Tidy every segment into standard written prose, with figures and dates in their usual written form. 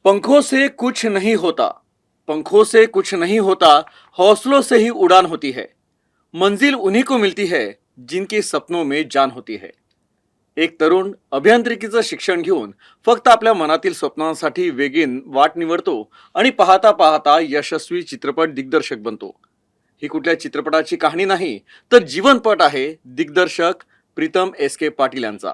पंखों से कुछ नहीं होता, पंखों से कुछ नहीं होता, हौसलों से ही उड़ान होती है। मंजिल उन्हीं को मिलती है जिनके सपनों में जान होती है. एक तरुण अभियांत्रिकीचं शिक्षण घेऊन फक्त आपल्या मनातील स्वप्नांसाठी वेगीन वाट निवडतो आणि पाहता पाहता यशस्वी चित्रपट दिग्दर्शक बनतो. ही कुठल्या चित्रपटाची कहाणी नाही, तर जीवनपट आहे दिग्दर्शक प्रीतम एस के पाटील यांचा.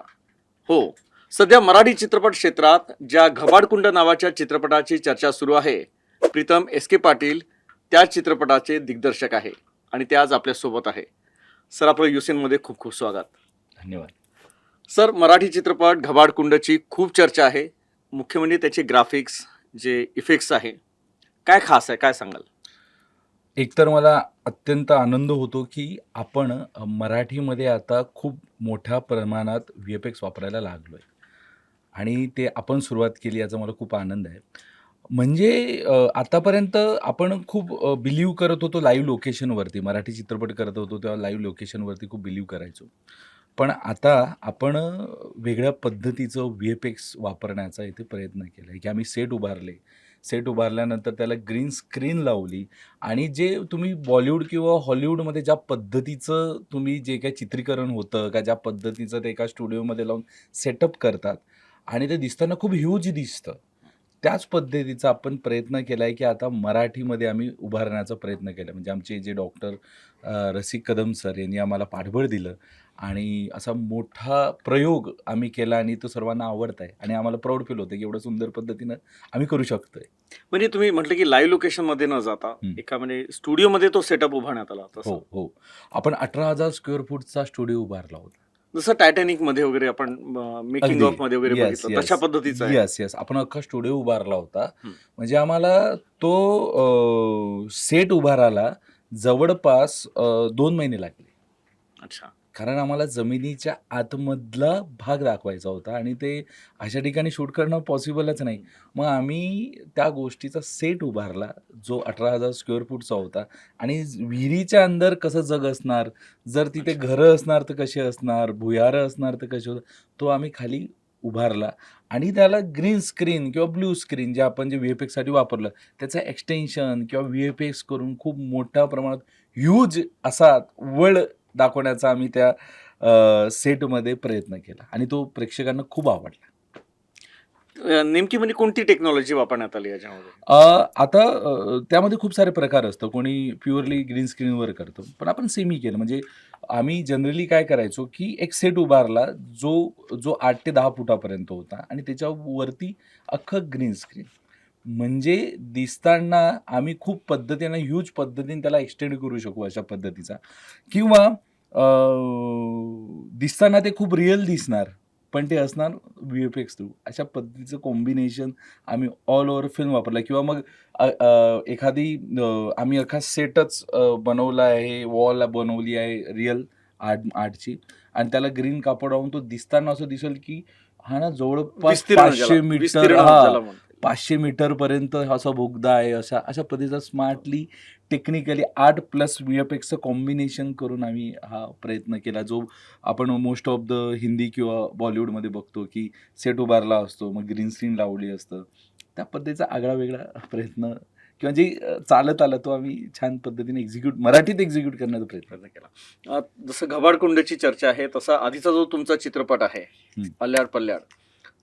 हो, सध्या मराठी चित्रपट क्षेत्रात ज्या घबाडकुंड नावाच्या चित्रपटाची चर्चा सुरू आहे, प्रीतम एस के पाटील त्या चित्रपटाचे दिग्दर्शक आहे आणि ते आज आपल्या सोबत आहे. सर, आपलं युसेन मध्ये खूप खूप स्वागत. धन्यवाद. सर, मराठी चित्रपट घबाडकुंडची खूप चर्चा आहे. मुख्य म्हणजे त्याचे ग्राफिक्स, जे इफेक्ट्स आहे, काय खास आहे, काय सांगाल? एकतर मला अत्यंत आनंद होतो की आपण मराठीमध्ये आता खूप मोठ्या प्रमाणात VFX वापरायला लागलोय आणि ते आपण सुरुवात केली याचा मला खूप आनंद आहे. म्हणजे आतापर्यंत आपण खूप बिलीव्ह करत होतो लाईव्ह लोकेशनवरती. मराठी चित्रपट करत होतो तेव्हा लाईव्ह लोकेशनवरती खूप बिलीव्ह करायचो. पण आता आपण वेगळ्या पद्धतीचं VFX वापरण्याचा इथे प्रयत्न केला आहे की आम्ही सेट उभारले. सेट उभारल्यानंतर त्याला ग्रीन स्क्रीन लावली आणि जे तुम्ही बॉलिवूड किंवा हॉलिवूडमध्ये ज्या पद्धतीचं तुम्ही जे काही चित्रीकरण होतं का ज्या पद्धतीचं ते एका स्टुडिओमध्ये लावून सेटअप करतात आणि ते दिसताना खूप ह्यूज दिसतं. त्याच पद्धतीचा आपण प्रयत्न केला आहे की आता मराठीमध्ये आम्ही उभारण्याचा प्रयत्न केला. म्हणजे आमचे जे डॉक्टर रसिक कदम सर यांनी आम्हाला पाठबळ दिलं आणि असा मोठा प्रयोग आम्ही केला आणि तो सर्वांना आवडत आहे आणि आम्हाला प्राऊड फील होतं की एवढं सुंदर पद्धतीनं आम्ही करू शकतोय. म्हणजे तुम्ही म्हटलं की लाईव्ह लोकेशन मध्ये न जाता एका म्हणजे स्टुडिओ मध्ये तो सेटअप उभारण्यात आला हो तसं. हो आपण 18,000 स्क्वेअर फूटचा स्टुडिओ उभारला होता. जसं टायटॅनिक मध्ये वगैरे आपण मेकिंग ऑफ मध्ये वगैरे येस बघितलं तशा येस पद्धतीचं आहे. येस येस आपण अख्खा स्टुडिओ उभारला होता. हं. म्हणजे आम्हाला तो सेट उभारायला जवळपास 2 महिने लागले. अच्छा. कारण आम्हाला जमिनीच्या आतमधला भाग दाखवायचा होता आणि ते अशा ठिकाणी शूट करणं पॉसिबलच नाही. मग आम्ही त्या गोष्टीचा सेट उभारला जो 18,000 स्क्वेअर फूटचा होता आणि विहिरीच्या अंदर कसं जग असणार, जर तिथे अच्छा. घरं असणार तर कसे असणार, भुयारं असणार तर कसे होतं, तो आम्ही खाली उभारला आणि त्याला ग्रीन स्क्रीन किंवा ब्लू स्क्रीन जे आपण जे VFXसाठी वापरलं त्याचं एक्सटेन्शन किंवा VFX करून खूप मोठ्या प्रमाणात ह्यूज असा वर्ल्ड दाखवण्याचा आम्ही त्या सेटमध्ये प्रयत्न केला आणि तो प्रेक्षकांना खूप आवडला. नेमकी म्हणजे कोणती टेक्नॉलॉजी वापरण्यात आली याच्यामध्ये? आता त्यामध्ये खूप सारे प्रकार असतं. कोणी प्युअरली ग्रीन स्क्रीनवर करतं. पण आपण सेमी केलं. म्हणजे आम्ही जनरली काय करायचो, की एक सेट उभारला जो 8 ते 10 फुटापर्यंत होता आणि त्याच्यावरती अख्खं ग्रीन स्क्रीन. म्हणजे दिसताना आम्ही खूप पद्धतीनं ह्यूज पद्धतीने त्याला एक्सटेंड करू शकू अशा पद्धतीचा किंवा दिसताना ते खूप रिअल दिसणार. पण ते असणार VFX थ्रू. अशा पद्धतीचं कॉम्बिनेशन आम्ही ऑल ओव्हर फिल्म वापरला किंवा मग एखादी आम्ही अख्खा सेटच बनवला आहे, वॉल बनवली आहे रिअल आर्टची आणि त्याला ग्रीन कापड लावून तो दिसताना असं दिसेल की हा ना जवळपास विस्तीर्ण 500 मीटर विस्तीर्ण ज्याला म्हणतात. 500 मीटरपर्यंत असा बोगदा आहे. अशा पद्धतीचा स्मार्टली टेक्निकली आर्ट प्लस VFXचं कॉम्बिनेशन करून आम्ही हा प्रयत्न केला. जो आपण मोस्ट ऑफ द हिंदी किंवा बॉलिवूडमध्ये बघतो की सेट उभारला असतो, मग ग्रीन स्क्रीन लावली असतं. त्या पद्धतीचा आगळा-वेगळा प्रयत्न किंवा जे चालत आलं तो आम्ही छान पद्धतीने मराठीत एक्झिक्यूट करण्याचा प्रयत्न केला. जसं घबाडकुंडची चर्चा आहे तसा आधीचा जो तुमचा चित्रपट आहे अल्याड पल्याड,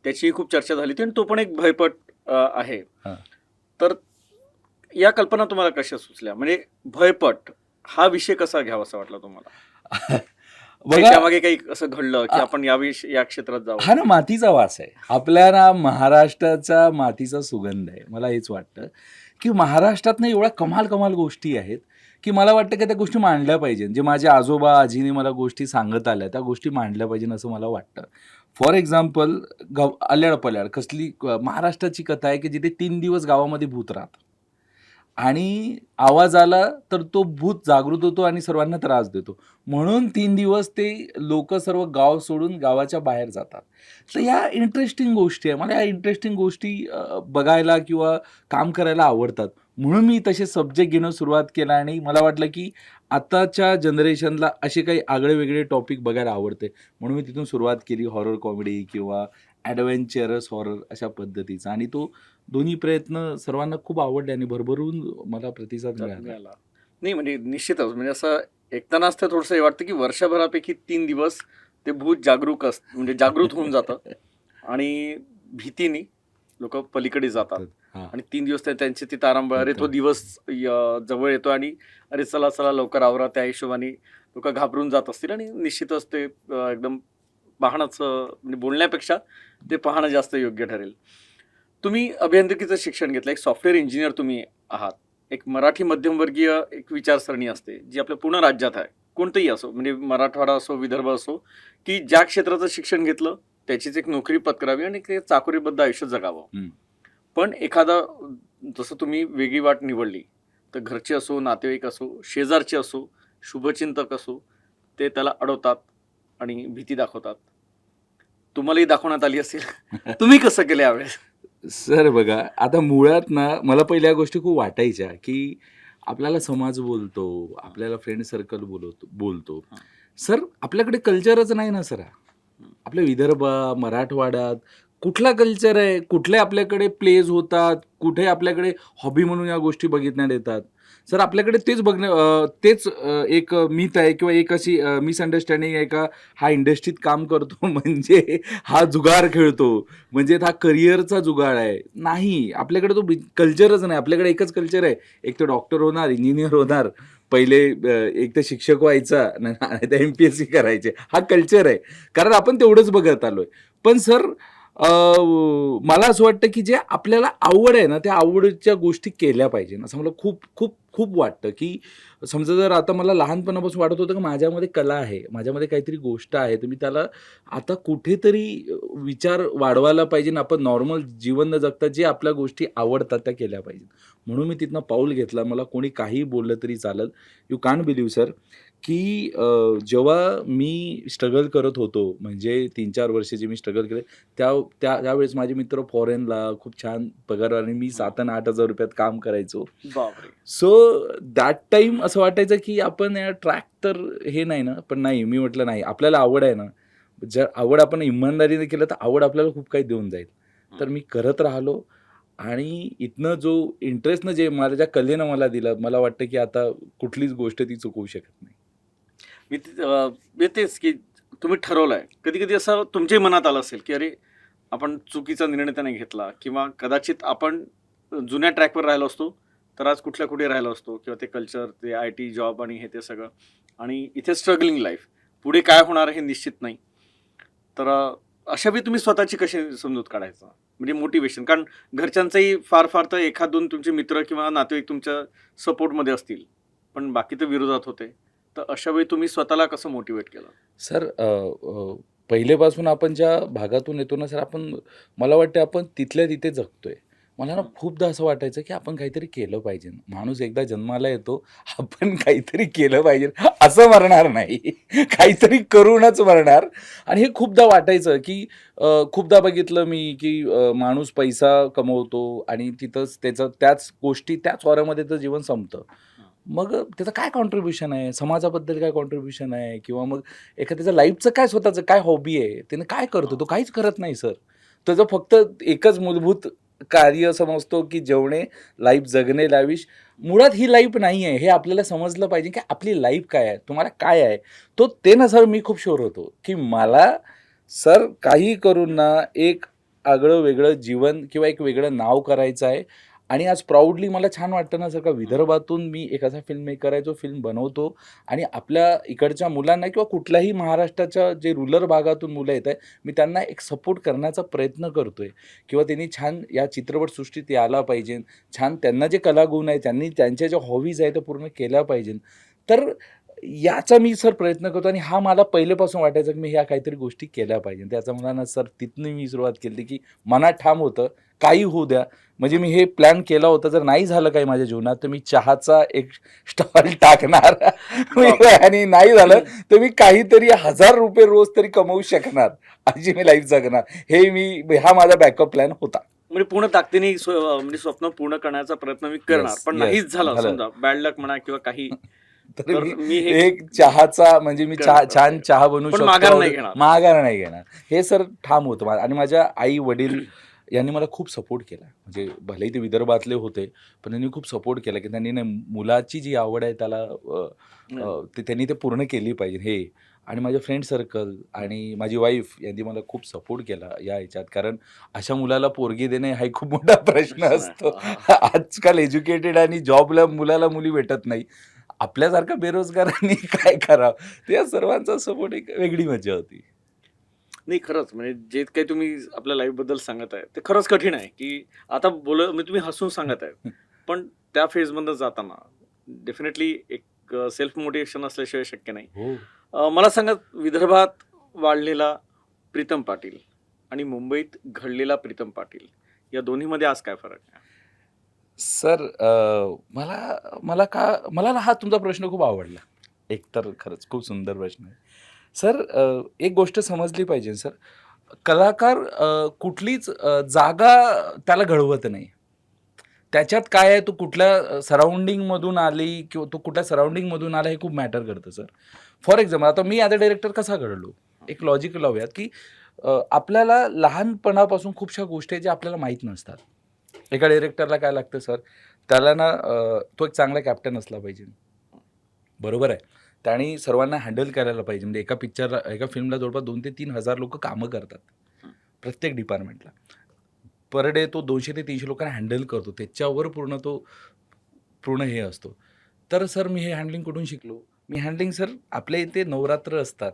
त्याची खूप चर्चा झाली होती आणि तो पण एक भयपट आहे. हां. तर या कल्पना तुम्हाला कशा सुचल्या? म्हणजे भयपट हा विषय कसा घ्यावासा वाटला तुम्हाला? बघा त्यामागे काही असं घडलं की आपण या क्षेत्रात जाऊ? हा ना मातीचा वास आहे. आपल्या ना महाराष्ट्राचा मातीचा सुगंध आहे. मला हेच वाटतं, की महाराष्ट्रात ना एवढ्या कमाल गोष्टी आहेत, की मला वाटतं की त्या गोष्टी मांडल्या पाहिजेत. जे माझे आजोबा, आजीने मला गोष्टी सांगत आल्या, त्या गोष्टी मांडल्या पाहिजेत असं मला वाटतं. फॉर एक्झाम्पल अल्याड-पल्याड महाराष्ट्राची कथा आहे, की जिथे 3 दिवस गावामध्ये भूत राहतं. आणि आवाज आला तर तो भूत जागृत होतो आणि सर्वांना त्रास देतो. म्हणून 3 दिवस ते लोकं सर्व गाव सोडून गावाच्या बाहेर जातात. तर ह्या इंटरेस्टिंग गोष्टी आहे. मला ह्या इंटरेस्टिंग गोष्टी बघायला किंवा काम करायला आवडतात. म्हणून मी तसे सब्जेक्ट घेणं सुरुवात केला आणि मला वाटलं की आताच्या जनरेशनला असे काही आगळे-वेगळे टॉपिक बघायला आवडते. म्हणून मी तिथून सुरुवात केली हॉरर कॉमेडी किंवा ॲडव्हेंचरस हॉरर अशा पद्धतीचा आणि तो दोन्ही प्रयत्न सर्वांना खूप आवडले आणि भरभरून मला प्रतिसाद मिळाला. मिळाला. नाही म्हणजे निश्चितच म्हणजे असं ऐकताना असतं थोडंसं हे वाटतं की वर्षभरापैकी 3 दिवस ते भूत म्हणजे जागृत होऊन जातं आणि भीतीने लोक पलीकडे जातात हां. आणि 3 दिवस त्यांची ती तारांबळ, अरे तो दिवस जवळ येतो आणि अरे चला चला लवकर आवरा, त्या हिशोबाने लोक घाबरून जात असतील आणि निश्चितच ते एकदम पाहणंच म्हणजे बोलण्यापेक्षा ते पाहणं जास्त योग्य ठरेल. तुम्ही अभियांत्रिकीचं शिक्षण घेतलं, एक सॉफ्टवेअर इंजिनियर तुम्ही आहात. एक मराठी मध्यमवर्गीय एक विचारसरणी असते जी आपल्या पूर्ण राज्यात आहे, कोणतंही असो म्हणजे मराठवाडा असो, विदर्भ असो, की ज्या क्षेत्राचं शिक्षण घेतलं त्याचीच एक नोकरी पत्करावी आणि ते चाकोरीबद्ध आयुष्य जगावं. पण एखादा जसं तुम्ही वेगळी वाट निवडली तर घरचे असो, नातेवाईक असो, शेजारचे असो, शुभचिंतक असो, ते त्याला अडवतात आणि भीती दाखवतात. तुम्हालाही दाखवण्यात आली असेल. तुम्ही कसं केलं यावेळेस? सर बघा, आता मुळात ना मला पहिल्या गोष्टी खूप वाटायच्या, की आपल्याला समाज बोलतो, आपल्याला फ्रेंड सर्कल बोलतो. हां. सर आपल्याकडे कल्चरच नाही ना सर. आपल्या विदर्भ, मराठवाड्यात कुठला कल्चर आहे? कुठले आपल्याकडे प्लेज होतात? कुठे आपल्याकडे हॉबी म्हणून या गोष्टी बघितण्यात येतात? सर आपल्याकडे तेच एक मिथ आहे किंवा एक अशी मिसअंडरस्टँडिंग आहे का हा इंडस्ट्रीत काम करतो म्हणजे हा जुगार खेळतो, म्हणजे हा करिअरचा जुगार आहे. नाही, आपल्याकडे तो कल्चरच नाही. आपल्याकडे एकच कल्चर आहे. एक तर डॉक्टर होणार, इंजिनियर होणार, पहिले एक तर शिक्षक व्हायचा, नाही तर MPSC करायचे. हा कल्चर आहे. कारण आपण तेवढंच बघत आलोय. पण सर मला असं वाटतं की जे आपल्याला आवड आहे ना, त्या आवडीच्या गोष्टी केल्या पाहिजे. असं मला खूप खूप खूप वाटतं, की समजा जर आता मला लहानपणापासून वाटत होतं की माझ्यामध्ये कला आहे, माझ्यामध्ये काहीतरी गोष्ट आहे, तर मी त्याला आता कुठेतरी विचार वाढवायला पाहिजे आणि आपण नॉर्मल जीवन न जगता जे आपल्या गोष्टी आवडतात त्या केल्या पाहिजेत. म्हणून मी तिथनं पाऊल घेतलं. मला कोणी काहीही बोललं तरी चालेल. यू कान्ट बिलीव्ह सर, की जेव्हा मी स्ट्रगल करत होतो, म्हणजे 3-4 वर्ष जे मी स्ट्रगल केले, त्यावेळेस माझे मित्र फॉरेनला खूप छान पगार आणि मी 7,000 आणि 8,000 रुपयात काम करायचो. बापरे! सो दॅट टाईम असं वाटायचं की आपण या ट्रॅक तर हे नाही ना, पण नाही, मी म्हटलं नाही, आपल्याला आवड आहे ना, जर आवड आपण इमानदारीने केलं तर आवड आपल्याला खूप काही देऊन जाईल. तर मी करत राहिलो आणि इथनं जो इंटरेस्टनं जे माझ्या कलेनं मला दिलं, मला वाटतं की आता कुठलीच गोष्ट ती चुकवू शकत नाही. मी तेच की तुम्ही ठरवलंय. कधी-कधी असं तुमच्याही मनात आलं असेल, की अरे, आपण चुकीचा निर्णय त्याने घेतला किंवा कदाचित आपण जुन्या ट्रॅकवर राहिलो असतो, तर आज कुठल्या कुठे राहिलो असतो किंवा ते कल्चर, ते IT जॉब आणि हे ते सगळं आणि इथे स्ट्रगलिंग लाईफ. पुढे काय होणार हे निश्चित नाही. तर अशा वेळी तुम्ही स्वतःची कशी समजूत काढायचा? म्हणजे मोटिव्हेशन कारण घरच्यांचंही फार तर 1-2 तुमचे मित्र किंवा नातेवाईक तुमच्या सपोर्टमध्ये असतील, पण बाकी तर विरोधात होते. तर अशा वेळी तुम्ही स्वतःला कसं मोटिवेट केलं? सर पहिलेपासून आपण ज्या भागातून येतो ना सर, मला वाटतं आपण तिथल्या तिथे जगतोय. मला ना खूपदा असं वाटायचं की आपण काहीतरी केलं पाहिजे. माणूस एकदा जन्माला येतो, आपण काहीतरी केलं पाहिजे. असं मरणार नाही. काहीतरी करूनच मरणार. आणि हे खूपदा वाटायचं की खूपदा बघितलं मी की माणूस पैसा कमवतो आणि तिथंच त्याच गोष्टी त्याच वाऱ्यामध्ये त्याचं जीवन संपतं. मग त्याचं काय कॉन्ट्रिब्युशन आहे? समाजाबद्दल काय कॉन्ट्रिब्युशन आहे? किंवा मग एखाद्याच्या लाईफचं काय स्वतःचं काय हॉबी आहे? त्याने काय करतो? तो काहीच करत नाही सर. त्याचं फक्त एकच मूलभूत कार्य समजतो की जेवणे, लाईफ जगणे लाविश. मुळात ही लाईफ नाही आहे हे आपल्याला समजलं पाहिजे की आपली लाईफ काय आहे? तुम्हाला काय आहे? ते ना सर मी खूप शुअर होतो की मला सर काही करून ना एक आगळं वेगळं जीवन किंवा एक वेगळं नाव करायचं आहे. आणि आज प्राउडली मला छान वाटतं ना सर का विदर्भातून मी एक असा फिल्म मेकर आहे जो फिल्म बनवतो आणि आपल्या इकडच्या मुलांना किंवा कुठल्याही महाराष्ट्राच्या जे रुरल भागातून मुलं येत आहे, मी त्यांना एक सपोर्ट करण्याचा प्रयत्न करतोय किंवा त्यांनी छान या चित्रपटसृष्टीत यायला पाहिजे. छान त्यांना जे कलागुण आहे, त्यांनी त्यांच्या ज्या हॉबीज आहेत त्या पूर्ण केल्या पाहिजे. तर याचा मी सर प्रयत्न करतो आणि हा मला पहिलेपासून वाटायचं की मी ह्या काहीतरी गोष्टी केल्या पाहिजे. त्याचा मला ना सर तिथनं मी सुरुवात केली की मनात ठाम होतं, काही होऊ द्या. म्हणजे मी हे प्लॅन केला होता, जर नाही झालं काही माझ्या जीवनात, तर मी चहाचा एक स्टॉल टाकणार आणि नाही झालं, तर मी काहीतरी ₹1000 रोज तरी कमवू शकणार, अशी मी लाईफ जगणार. हा माझा बॅकअप प्लॅन होता. म्हणजे पूर्ण ताकदीने म्हणजे स्वप्न पूर्ण करण्याचा प्रयत्न मी करणार. पण नाहीच झालं समजा बॅड लक म्हणा किंवा काही, तर मी मी हे एक चहाचा म्हणजे मी छान चहा बनवू पण शकतो. माघार नाही घेणार. माघार नाही घेणार. हे सर ठाम होतं आणि माझ्या आई वडील यांनी मला खूप सपोर्ट केला. म्हणजे भलेही ते विदर्भातले होते, पण त्यांनी खूप सपोर्ट केला, की त्यांनी नाही मुलाची जी आवड आहे त्याला त्यांनी ते पूर्ण केली पाहिजे हे. आणि माझे फ्रेंड सर्कल आणि माझी वाईफ यांनी मला खूप सपोर्ट केला या ह्याच्यात. कारण अशा मुलाला पोरगी देणे हा एक खूप मोठा प्रश्न असतो. आजकाल एज्युकेटेड आणि जॉबला मुलाला मुली भेटत नाही. आपल्यासारखा बेरोजगारांनी काय करावं? त्या सर्वांचा सपोर्ट एक वेगळी मजा होती. नाही, खरंच म्हणजे जे काही तुम्ही आपल्या लाईफ बद्दल सांगत आहे ते खरंच कठीण आहे, की आता म्हणजे तुम्ही हसून सांगत आहे, पण त्या फेज मधनं जाताना डेफिनेटली एक सेल्फ मोटिवेशन असल्याशिवाय शक्य नाही. हो. मला सांगा, विदर्भात वाढलेला प्रीतम पाटील आणि मुंबईत घडलेला प्रीतम पाटील या दोन्हीमध्ये आज काय फरक आहे? सर मला मला ना हा तुमचा प्रश्न खूप आवडला. एकतर खरंच खूप सुंदर प्रश्न आहे. सर एक गोष्ट समजली पाहिजे सर, कलाकार कुठलीच जागा त्याला घडवत नाही. त्याच्यात काय आहे, तो कुठल्या सराउंडिंगमधून आली किंवा तो कुठल्या सराउंडिंगमधून आला हे खूप मॅटर करतं सर. फॉर एक्झाम्पल आता मी ॲज अ डायरेक्टर कसा घडलो? एक लॉजिक लावूयात, की आपल्याला लहानपणापासून खूपशा गोष्टी आहेत ज्या आपल्याला माहीत नसतात. एका डायरेक्टरला काय लागतं सर, त्याला ना तो एक चांगला कॅप्टन असला पाहिजे. बरोबर आहे. त्याने सर्वांना हँडल करायला पाहिजे. म्हणजे एका फिल्मला जवळपास 2,000 ते 3,000 लोकं कामं करतात. प्रत्येक डिपार्टमेंटला. पर डे तो 200 ते 300 लोकांना हँडल करतो. त्याच्यावर पूर्ण हे असतो. तर सर मी हे हँडलिंग कुठून शिकलो? मी हँडलिंग सर आपल्या इथे नवरात्र असतात.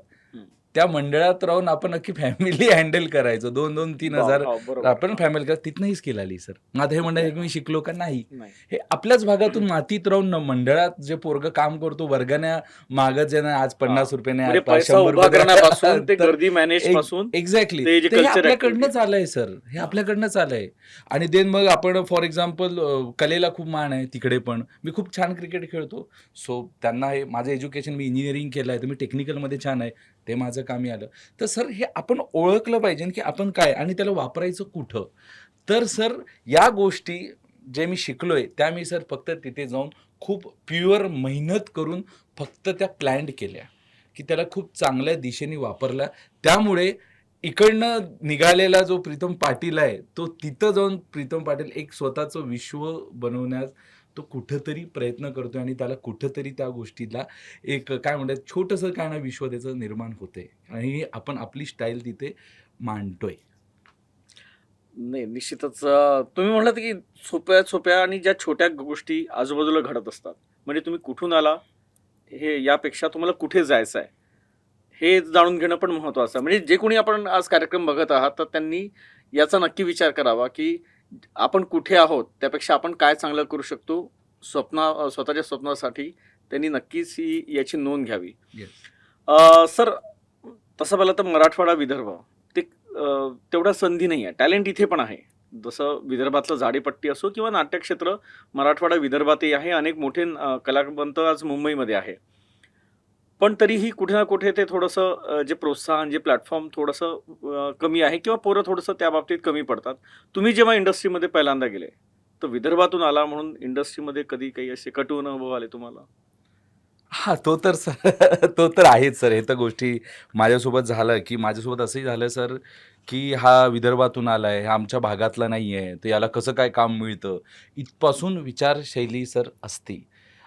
त्या मंडळात राहून आपण अख्खी फॅमिली हँडल करायचो. 2,000 3,000 आपण फॅमिली करा तिथनंही स्किल आली सर. आता हे मंडळ मी शिकलो का? नाही. हे आपल्याच भागातून मातीत राहून मंडळात जे पोरगं काम करतो, वर्गण्या मागत जे ना आज ₹50 ने, म्हणजे आज पैसा 100 उभा करण्यापासून ते तर गर्दी मॅनेज पासून एक्झॅक्टली ते जे हे कल्चर आपल्याकडनंच आलंय सर. हे आपल्याकडनंच आलंय. आणि देन मग आपण फॉर एक्झाम्पल कलेला खूप मान आहे तिकडे पण. मी खूप छान क्रिकेट खेळतो. सो त्यांना हे माझं एज्युकेशन मी इंजिनिअरिंग केलं आहे, तर मी टेक्निकलमध्ये छान आहे. ते माझं कामी आलं. तर सर हे आपण ओळखलं पाहिजे की आपण काय आणि त्याला वापरायचं कुठं. तर सर या गोष्टी जे मी शिकलोय त्या मी सर फक्त तिथे जाऊन खूप प्युअर मेहनत करून फक्त त्या प्लॅन्ड केल्या, की त्याला खूप चांगल्या दिशेने वापरला. त्यामुळे इकडनं निघालेला जो प्रीतम पाटील आहे, तो तिथं जाऊन प्रीतम पाटील एक स्वतःचं विश्व बनवण्यास तो कुठंतरी प्रयत्न करतोय आणि त्याला कुठंतरी त्या गोष्टीला एक काय म्हणतात छोटंसं काय ना विश्व त्याचं निर्माण होतंय आणि आपण आपली स्टाईल तिथे मांडतोय. नाही, निश्चितच. तुम्ही म्हणालात की सोप्या आणि ज्या छोट्या गोष्टी आजूबाजूला घडत असतात. म्हणजे तुम्ही कुठून आला हे यापेक्षा तुम्हाला कुठे जायचं आहे, हे जाणून घेणं पण महत्त्वाचं आहे. म्हणजे जे कोणी आपण आज कार्यक्रम बघत आहात, तर त्यांनी याचा नक्की विचार करावा, की आपण कुठे आहोत, त्यापेक्षा आपण काय चांगलं करू शकतो, स्वतःच्या स्वप्नासाठी त्यांनी नक्कीच याची नोंद घ्यावी. सर, तसं पाहिलं तर मराठवाडा, विदर्भ ते तेवढ्या संधी नाही आहे. टॅलेंट इथे पण आहे. जसं विदर्भातलं झाडीपट्टी असो किंवा नाट्यक्षेत्र मराठवाडा, विदर्भातही आहे. अनेक मोठे कलावंत आज मुंबईमध्ये आहे. पण तरीही कुठे ना कुठे ते थोडंसं जे प्रोत्साहन, जे प्लॅटफॉर्म थोडंसं कमी आहे किंवा पोरं थोडंसं त्या बाबतीत कमी पडतात. तुम्ही जेव्हा इंडस्ट्रीमध्ये पहिल्यांदा गेले, तर विदर्भातून आला म्हणून इंडस्ट्रीमध्ये कधी काही असे कटू अनुभव आले तुम्हाला? हां, तो तर सर तो तर आहेच सर. हे तर गोष्टी माझ्यासोबत झालं, की माझ्यासोबत असंही झालं सर, की हा विदर्भातून आलाय, हा आमच्या भागातला नाहीये, तर याला कसं काय काम मिळतं? इथपासून विचारशैली सर असते.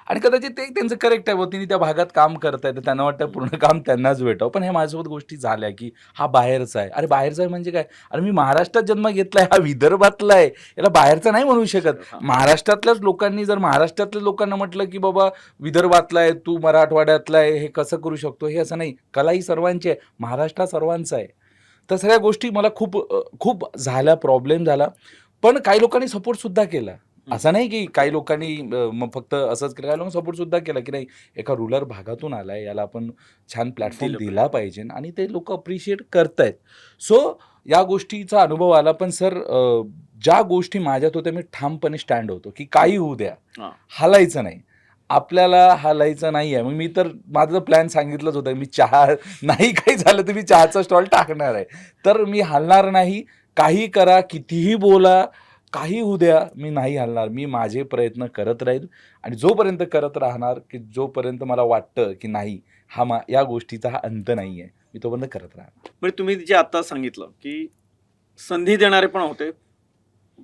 आणि कदाचित ते त्यांचं करेक्ट आहे बुवा, तिने त्या भागात काम करतायत, तर त्यांना वाटतं पूर्ण काम त्यांनाच भेटावं. पण हे माझ्यासोबत गोष्टी झाल्या, की हा बाहेरचा आहे. अरे बाहेरचा आहे म्हणजे काय? अरे मी महाराष्ट्रात जन्म घेतलाय, हा विदर्भातला आहे. याला बाहेरचा नाही म्हणू शकत. हां. महाराष्ट्रातल्याच लोकांनी जर महाराष्ट्रातल्या लोकांना म्हटलं, की बाबा विदर्भातला आहे, तू मराठवाड्यातला आहे, हे कसं करू शकतो? हे असं नाही. कला ही सर्वांची आहे. महाराष्ट्र हा सर्वांचा आहे. तर सगळ्या गोष्टी मला खूप झाल्या, प्रॉब्लेम झाला. पण काही लोकांनी सपोर्ट सुद्धा केला. असं नाही, की काही लोकांनी मग फक्त असंच केलं. काही लोकांनी सपोर्ट सुद्धा केला, की नाही एका रुरल भागातून आलाय, याला आपण छान प्लॅटफॉर्म दिलं दिला पाहिजे आणि ते लोकं अप्रिशिएट करतायत. सो या गोष्टीचा अनुभव आला. पण सर ज्या गोष्टी माझ्यात होत्या मी ठामपणे स्टँड होतो, की काही होऊ द्या, हां. हालायचं नाही. आपल्याला हालायचं नाहीये. मग मी तर माझं प्लॅन सांगितलंच होतं. मी चहा नाही काही झालं तर मी चहाचा स्टॉल टाकणार आहे. तर मी हलणार नाही. काही करा, कितीही बोला, काही होऊ द्या, मी नाही हलणार. मी माझे प्रयत्न करत राहील आणि जोपर्यंत करत राहणार, की जोपर्यंत मला वाटतं, की नाही या गोष्टीचा हा अंत नाहीये. मी तोपर्यंत करत राहणार. म्हणजे तुम्ही जे आता सांगितलं, की संधी देणारे पण होते,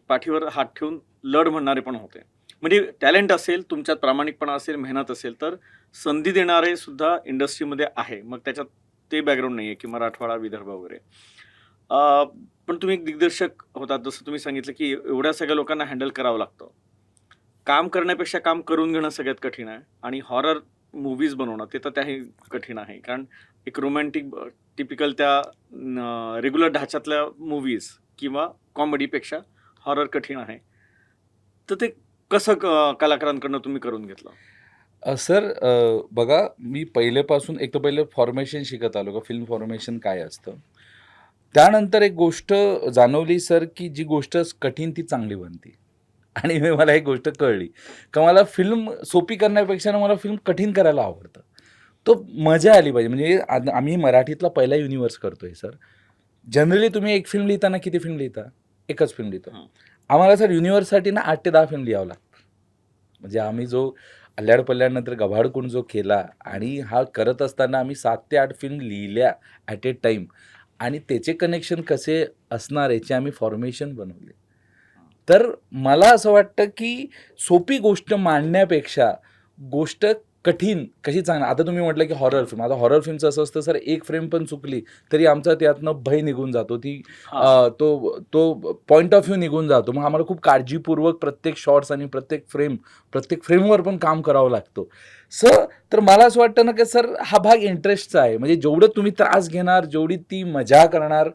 पाठीवर हात ठेवून लढ म्हणणारे पण होते. म्हणजे टॅलेंट असेल, तुमच्यात प्रामाणिकपणा असेल, मेहनत असेल, तर संधी देणारे सुद्धा इंडस्ट्रीमध्ये आहे. मग त्याच्यात ते बॅकग्राऊंड नाही आहे की मराठवाडा, विदर्भ वगैरे. पण तुम्ही एक दिग्दर्शक होतात, जसं तुम्ही सांगितलं की एवढ्या सगळ्या लोकांना हँडल करावं लागतं. काम करण्यापेक्षा काम करून घेणं सगळ्यात कठीण आहे आणि हॉरर मूव्हीज बनवणं ते तर त्याही कठीण आहे. कारण एक रोमॅन्टिक टिपिकल त्या रेग्युलर ढाच्यातल्या मूव्हीज किंवा कॉमेडीपेक्षा हॉरर कठीण आहे. तर ते कसं कलाकारांकडनं तुम्ही करून घेतलं? सर, बघा, मी पहिलेपासून एक तर पहिले फॉर्मेशन शिकत आलो का फिल्म फॉर्मेशन काय असतं. त्यानंतर एक गोष्ट जाणवली सर, की जी गोष्ट कठीण ती चांगली बनते. आणि मला एक गोष्ट कळली का मला फिल्म सोपी करण्यापेक्षा ना मला फिल्म कठीण करायला आवडतं. तो मजा आली पाहिजे. म्हणजे आम्ही मराठीतला पहिला युनिव्हर्स करतोय सर. जनरली तुम्ही एक फिल्म लिहिताना किती फिल्म लिहिता? एकच फिल्म लिहितो. हं. आम्हाला सर युनिव्हर्ससाठी ना 8 ते 10 फिल्म लिहावं लागतं. म्हणजे आम्ही जो अल्ल्याड पल्ल्याडनंतर गभाडकुंड जो केला आणि हा करत असताना आम्ही 7 ते 8 फिल्म लिहिल्या ॲट ए टाईम आणि त्याचे कनेक्शन कसे असणार याचे आम्ही फॉर्मेशन बनवले. तर मला असं वाटतं की सोपी गोष्ट मांडण्यापेक्षा गोष्ट कठीण कशी चांगली. आता तुम्ही म्हटलं की हॉरर फिल्म. आता हॉरर फिल्मचं असं असतं सर, एक फ्रेम पण चुकली तरी आमचा त्यातनं भय निघून जातो. हां. तो तो पॉइंट ऑफ व्ह्यू निघून जातो. मग आम्हाला खूप काळजीपूर्वक प्रत्येक शॉट्स आणि प्रत्येक फ्रेमवर पण काम करावं लागतं. तर मला असं वाटतं ना की सर हा भाग इंटरेस्टचा आहे. म्हणजे जेवढं तुम्ही त्रास घेणार, जेवढी ती मजा करणार,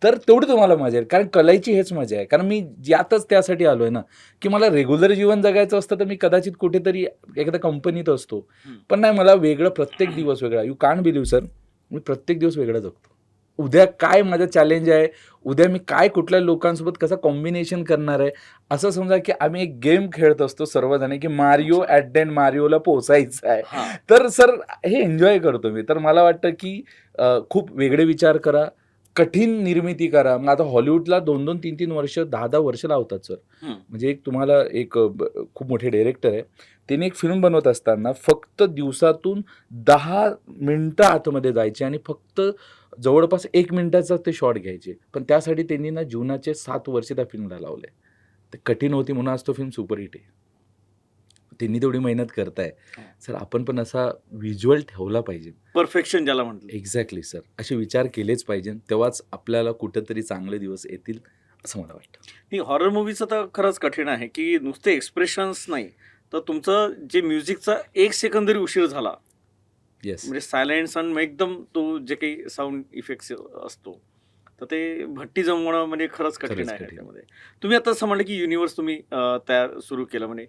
तर तेवढी तुम्हाला मजा येईल. कारण कलाईची हेच मजा आहे. कारण मी यातच त्यासाठी आलोय ना, की मला रेग्युलर जीवन जगायचं असतं तर मी कदाचित कुठेतरी एखाद्या कंपनीत असतो. हं. पण नाही, मला वेगळं प्रत्येक दिवस वेगळा. यू कान्ट बिलीव्ह सर, मी प्रत्येक दिवस वेगळा जगतो. उद्या काय माझं चॅलेंज आहे, उद्या मी काय कुठल्या लोकांसोबत कसं कॉम्बिनेशन करणार आहे. असं समजा की आम्ही एक गेम खेळत असतो सर्वजण की मारिओ अच्छा. ॲट द एंड मारिओला पोहोचायचं आहे. हां. तर सर हे एन्जॉय करतो मी. तर मला वाटतं की खूप वेगळे विचार करा, कठीण निर्मिती करा. मग आता हॉलिवूडला 2-2, 3-3 वर्ष, 10-10 वर्ष लावतात सर. हं. म्हणजे एक तुम्हाला एक खूप मोठे डायरेक्टर आहे. त्याने एक फिल्म बनवत असताना फक्त दिवसातून 10 मिनिटं आतमध्ये जायचे आणि फक्त जवळपास 1 मिनिटाचा ते शॉट घ्यायचे. पण त्यासाठी त्यांनी ना जीवनाचे 7 वर्ष त्या फिल्मला लावले. ते कठीण होती म्हणून आज तो फिल्म सुपरहिट आहे. त्यांनी तेवढी मेहनत करताय. हो. सर आपण पण असा व्हिज्युअल ठेवला पाहिजे. परफेक्शन ज्याला म्हटलं. Exactly sir. असे विचार केलेच पाहिजे. तेव्हाच आपल्याला कुठेतरी चांगले दिवस येतील, असं मला वाटतं. नाही, हॉरर मूव्हीचं तर खरंच कठीण आहे की नुसते एक्सप्रेशन्स नाही, तर तुमचं जे म्युझिकचा 1 सेकंद जरी उशीर झाला, येस. म्हणजे सायलेन्स आणि एकदम तो जे काही साऊंड इफेक्ट्स असतो, तर ते भट्टी जमवणं म्हणजे खरंच कठीण खरंच आहे कठीण. त्याच्यामध्ये. तुम्ही आता असं म्हणलं की युनिव्हर्स तुम्ही तयार सुरू केलं, म्हणजे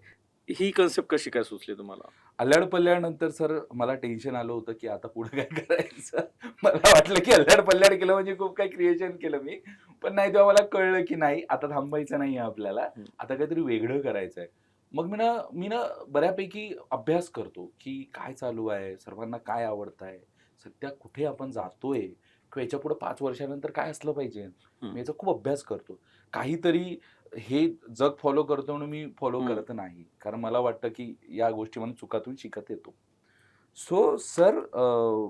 ही कन्सेप्ट कशी काय सुचली तुम्हाला? अल्ल्याड-पल्ल्याडनंतर सर मला टेन्शन आलं होतं, की आता पुढे काय करायचं? मला वाटलं की अल्ल्याड-पल्ल्याड केलं म्हणजे खूप काही क्रिएशन केलं मी. पण नाही, तेव्हा मला कळलं की नाही, आता थांबायचं नाहीये आपल्याला. हं. आता काहीतरी वेगळं करायचंय. मग मी ना बऱ्यापैकी अभ्यास करतो, की काय चालू आहे? सर्वांना काय आवडतंय? सध्या कुठे आपण जातोय? किंवा याच्यापुढे 5 वर्षानंतर काय असलं पाहिजे? हं. मी याचा खूप अभ्यास करतो. काहीतरी हे जग फॉलो करतो म्हणून मी फॉलो हं. करत नाही. कारण मला वाटतं, की या गोष्टीमधून चुकातून शिकत येतो. सो सर,